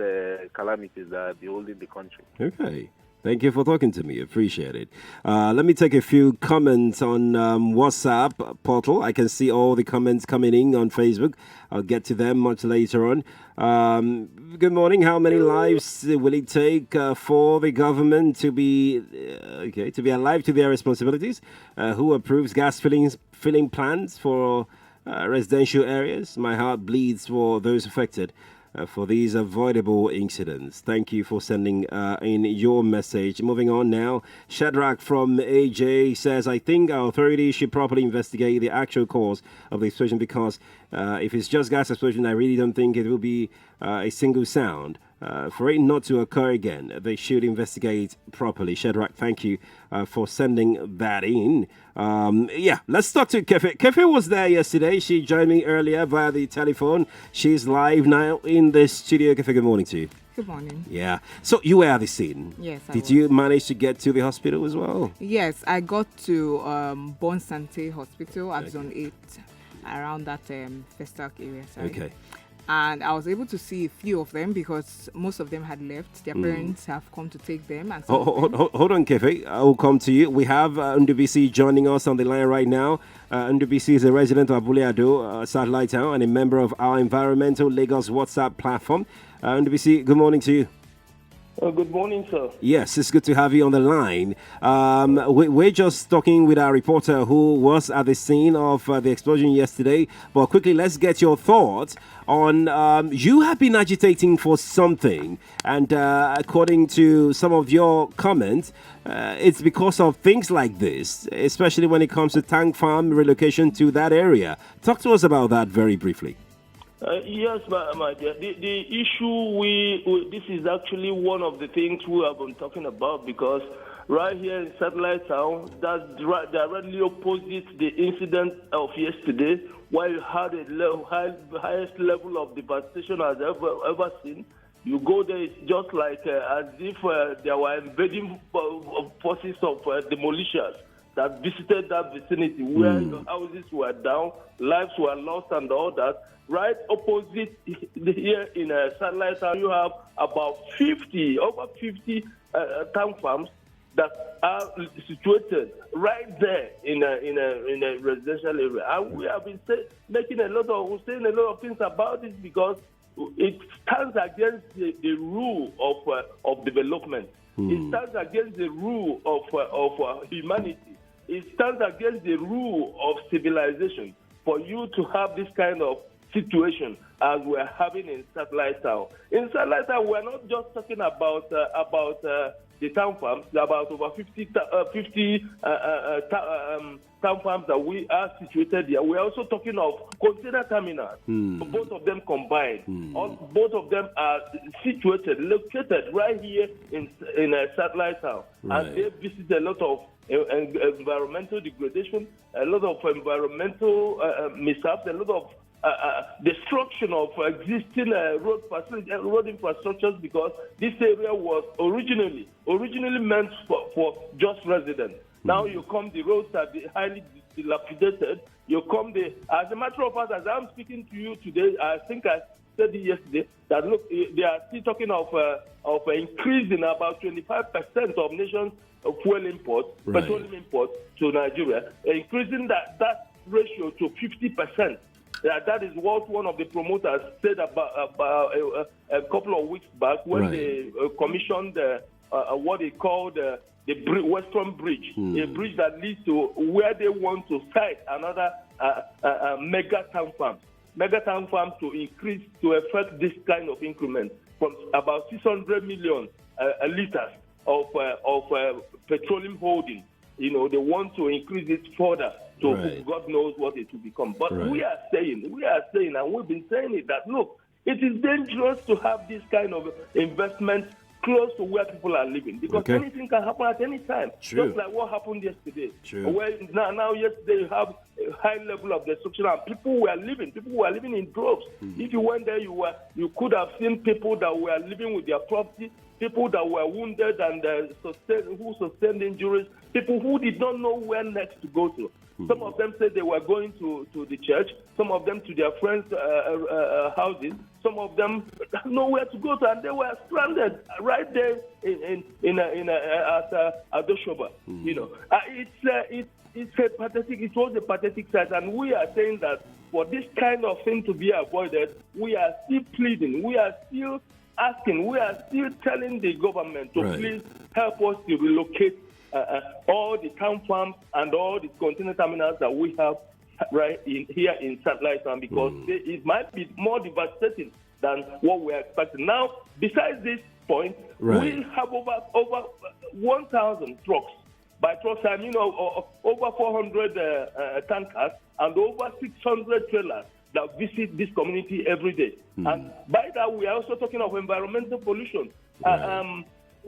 calamities that are beholding the country. Okay. Thank you for talking to me. Appreciate it. Let me take a few comments on WhatsApp portal. I can see all the comments coming in on Facebook. I'll get to them much later on. Good morning. How many lives will it take for the government to be alive to their responsibilities? Who approves gas filling plans for residential areas? My heart bleeds for those affected. For these avoidable incidents. Thank you for sending in your message. Moving on now, Shadrach from AJ says, I think our authorities should properly investigate the actual cause of the explosion because if it's just gas explosion, I really don't think it will be a single sound. For it not to occur again, they should investigate properly. Shadrach, thank you for sending that in. Let's talk to Kefe. Kefe was there yesterday. She joined me earlier via the telephone. She's live now in the studio. Kefe, good morning to you. Good morning. Yeah. So you were at the scene. Yes, I Did was. you manage to get to the hospital as well? Yes, I got to Bon Santé Hospital at Zone 8, around that Festac area side. Okay. And I was able to see a few of them because most of them had left. Their parents have come to take them. And Hold on, Kefe. I will come to you. We have NDBC joining us on the line right now. NDBC is a resident of Abule, satellite town, and a member of our Environmental Lagos WhatsApp platform. NDBC, good morning to you. Good morning, sir. Yes, it's good to have you on the line. We're just talking with our reporter who was at the scene of the explosion yesterday. But quickly, let's get your thoughts on you have been agitating for something. And according to some of your comments, it's because of things like this, especially when it comes to tank farm relocation to that area. Talk to us about that very briefly. Yes, my dear. The issue this is actually one of the things we have been talking about because right here in Satellite Town, that's directly opposite the incident of yesterday, where you had a highest level of devastation I've ever seen. You go there, it's just like as if there were invading forces of the militias that visited that vicinity where the houses were down, lives were lost and all that. Right opposite here in Satellite Town, you have about over 50 tank farms that are situated right there in a residential area. And we have been saying a lot of things about this because it stands against the rule of development. It stands against the rule of humanity. It stands against the rule of civilization for you to have this kind of situation as we're having in Satellite Town. In Satellite Town, we're not just talking about the town farms, about over 50 town farms that we are situated here. We're also talking of container terminals, both of them combined. Both of them are located right here in Satellite Town. Right. And they visit a lot of environmental degradation, a lot of environmental mishaps, a lot of destruction of existing road infrastructures, because this area was originally meant for just residents. Now you come, the roads are highly dilapidated. As a matter of fact, as I'm speaking to you today, I think I said it yesterday, that look, they are still talking of increasing about 25% of nation's fuel imports, petroleum imports to Nigeria, increasing that ratio to 50%. That is what one of the promoters said about a couple of weeks back when they commissioned what they called the Western Bridge, a bridge that leads to where they want to site another mega town farm to increase, to affect this kind of increment from about 600 million liters of petroleum holding. They want to increase it further to God knows what it will become. But we are saying, and we've been saying it, that look, it is dangerous to have this kind of investment close to where people are living, because anything can happen at any time. Just like what happened yesterday. Where now yesterday you have a high level of destruction, and people were living in droves. If you went there, you could have seen people that were living with their property, people that were wounded and who sustained injuries, people who did not know where next to go to. Some of them said they were going to the church, some of them to their friends' houses, some of them nowhere to go to, and they were stranded right there at Doshoba. It was a pathetic sight, and we are saying that for this kind of thing to be avoided, we are still pleading, we are still asking, we are still telling the government to please help us to relocate all the town farms and all the container terminals that we have here in Satellite Town, because it might be more devastating than what we are expecting. Now, besides this point, we have over 1,000 trucks. By trucks, I mean over 400 tankers and over 600 trailers that visit this community every day. And by that, we are also talking of environmental pollution.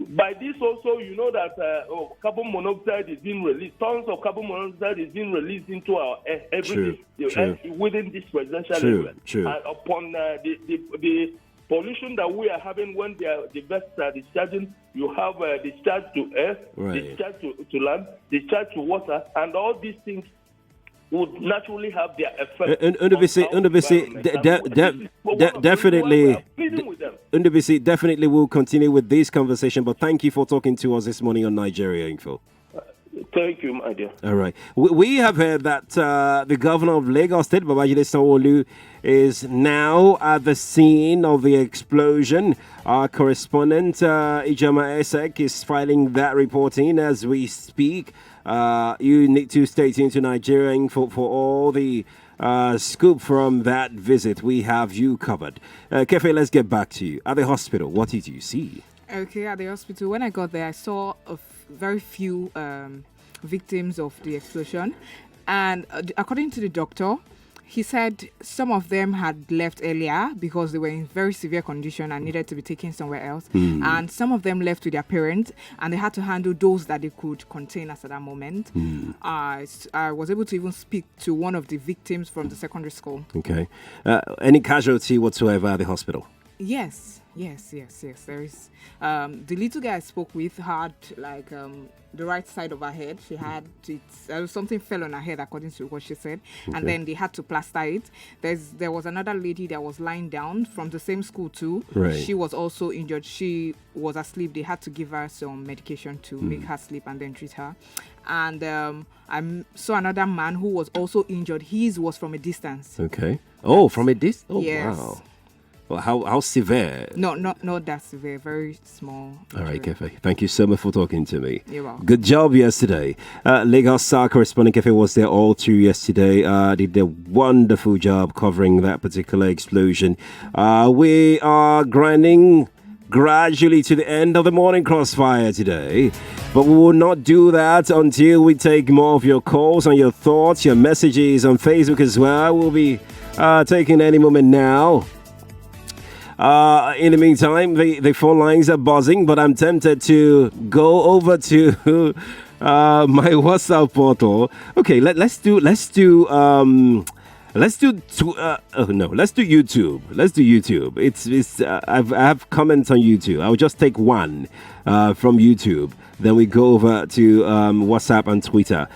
By this also, you know that carbon monoxide is being released. Tons of carbon monoxide is being released into our air every day within this residential area. And upon the pollution that we are having when the vessels are discharging, you have discharge to air, discharge to land, discharge to water, and all these things would naturally have their effect. Definitely we'll continue with this conversation, but thank you for talking to us this morning on Nigeria Info. Thank you, my dear. All right. We have heard that the governor of Lagos State, Babajide Sanwo-Olu, is now at the scene of the explosion. Our correspondent, Ijama Esek, is filing that report in as we speak. You need to stay tuned to Nigeria Info for all the scoop from that visit. We have you covered. Kefe, let's get back to you. At the hospital, what did you see? Okay, at the hospital, when I got there, I saw very few victims of the explosion. And according to the doctor, he said some of them had left earlier because they were in very severe condition and needed to be taken somewhere else. And some of them left with their parents, and they had to handle those that they could contain at that moment. I was able to even speak to one of the victims from the secondary school. Okay. Any casualty whatsoever at the hospital? Yes. There is. The little guy I spoke with had the right side of her head. She had something fell on her head, according to what she said, and then they had to plaster it. There was another lady that was lying down from the same school too. She was also injured. She was asleep. They had to give her some medication to make her sleep and then treat her. And I saw another man who was also injured. His was from a distance. Okay. Oh, from a distance? Oh, yes. Wow. Well, how severe? No, not that severe. Very small. All right, Kefe. Thank you so much for talking to me. You're welcome. Good job yesterday. Lagos correspondent Kefe was there all through yesterday. Did a wonderful job covering that particular explosion. We are grinding gradually to the end of the morning crossfire today, but we will not do that until we take more of your calls and your thoughts, your messages on Facebook as well. We'll be taking any moment now. In the meantime, the phone lines are buzzing, but I'm tempted to go over to my WhatsApp portal. Okay, let's do Let's do let's do YouTube. Let's do YouTube. I have comments on YouTube. I'll just take one from YouTube. Then we go over to WhatsApp and Twitter.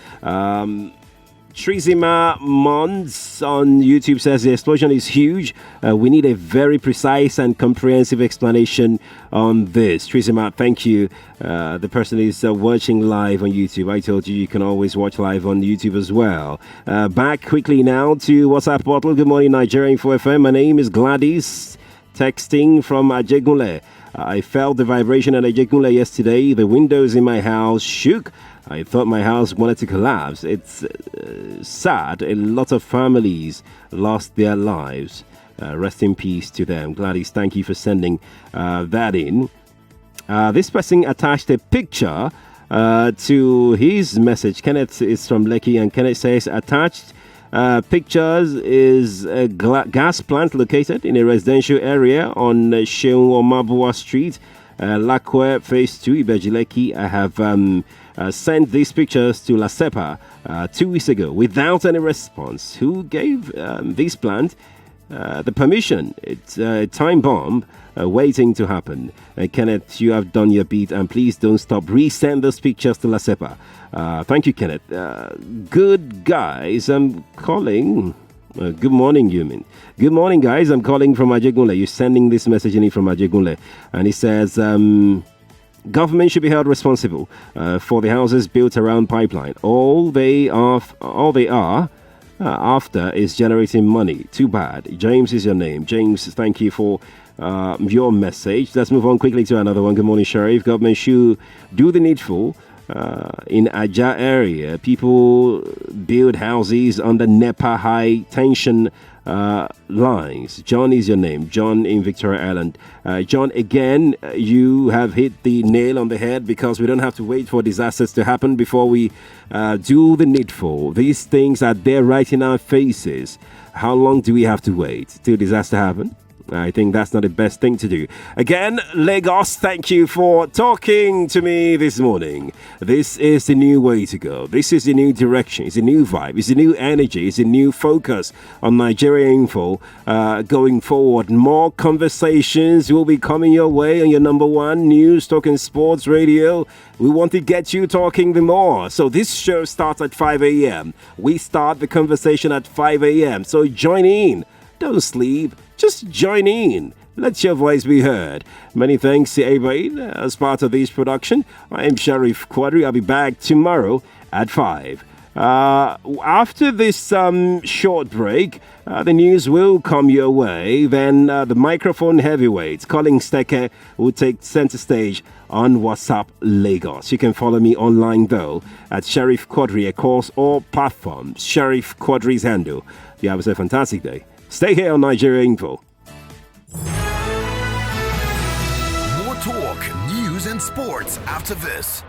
Trizima Mons on YouTube says the explosion is huge. We need a very precise and comprehensive explanation on this. Trizima, thank you. The person is watching live on YouTube. I told you can always watch live on YouTube as well. Back quickly now to WhatsApp portal. Good morning, Nigeria Info FM. My name is Gladys, texting from Ajegunle. I felt the vibration at Ajegunle yesterday. The windows in my house shook. I thought my house wanted to collapse. It's sad. A lot of families lost their lives. Rest in peace to them. Gladys, thank you for sending that in. This person attached a picture to his message. Kenneth is from Lekki, and Kenneth says, attached pictures is a gas plant located in a residential area on Sheung Omabua Street, Lakwe, Phase 2, Ibejileki. I have sent these pictures to LASEPA 2 weeks ago without any response. Who gave this plant the permission? It's a time bomb waiting to happen. Kenneth, you have done your bit, and please don't stop. Resend those pictures to LASEPA. Thank you, Kenneth. Good guys, I'm calling. Good morning, Yumin. Good morning, guys. I'm calling from Ajegunle. You're sending this message in from Ajegunle, and he says, government should be held responsible for the houses built around pipeline. All they are after is generating money. Too bad. James is your name. James, thank you for your message. Let's move on quickly to another one. Good morning, Sheriff. Government should do the needful. In Aja area, people build houses under NEPA high tension lines. John is your name. John in Victoria Island. John, again, you have hit the nail on the head, because we don't have to wait for disasters to happen before we do the needful. These things are there right in our faces. How long do we have to wait till disaster happen? I think that's not the best thing to do. Again, Lagos, thank you for talking to me this morning. This is the new way to go. This is the new direction. It's a new vibe. It's a new energy. It's a new focus on Nigeria Info going forward. More conversations will be coming your way on your number one news, talking sports radio. We want to get you talking the more. So this show starts at 5 a.m. We start the conversation at 5 a.m. So join in. Don't sleep. Just join in. Let your voice be heard. Many thanks to everybody as part of this production. I am Sheriff Quadry. I'll be back tomorrow at 5. After this short break, the news will come your way. Then the microphone heavyweights, Colin Steke, will take center stage on WhatsApp Lagos. You can follow me online, though, at Sheriff Quadry across all platforms. Sheriff Quadry's handle. You have a fantastic day. Stay here on Nigeria Info. More talk, news, and sports after this.